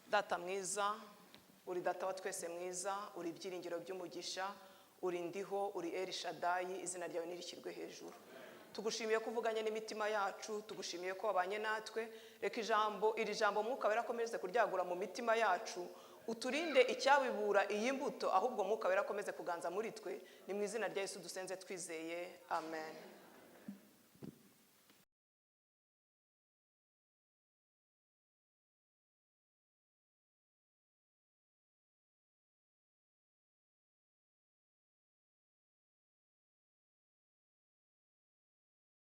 Data mwiza, uri data wa twese mwiza, uri ibyiringiro by'umugisha, uri ndiho, uri El Shaddai, izina ryawe nirikirwe hejuru. Tugushimiye kuvuganye n'imitima yacu, tugushimiye ko wabanye natwe. Reka iri jambo Mwuka Wera akomeze kuryagura mu mitima yacu, uturinde icyabibura iyi mbuto, ahubwo Mwuka Wera akomeze kuganza muri twe. Ni mu izina rya Yesu dusenze twizeye, amen.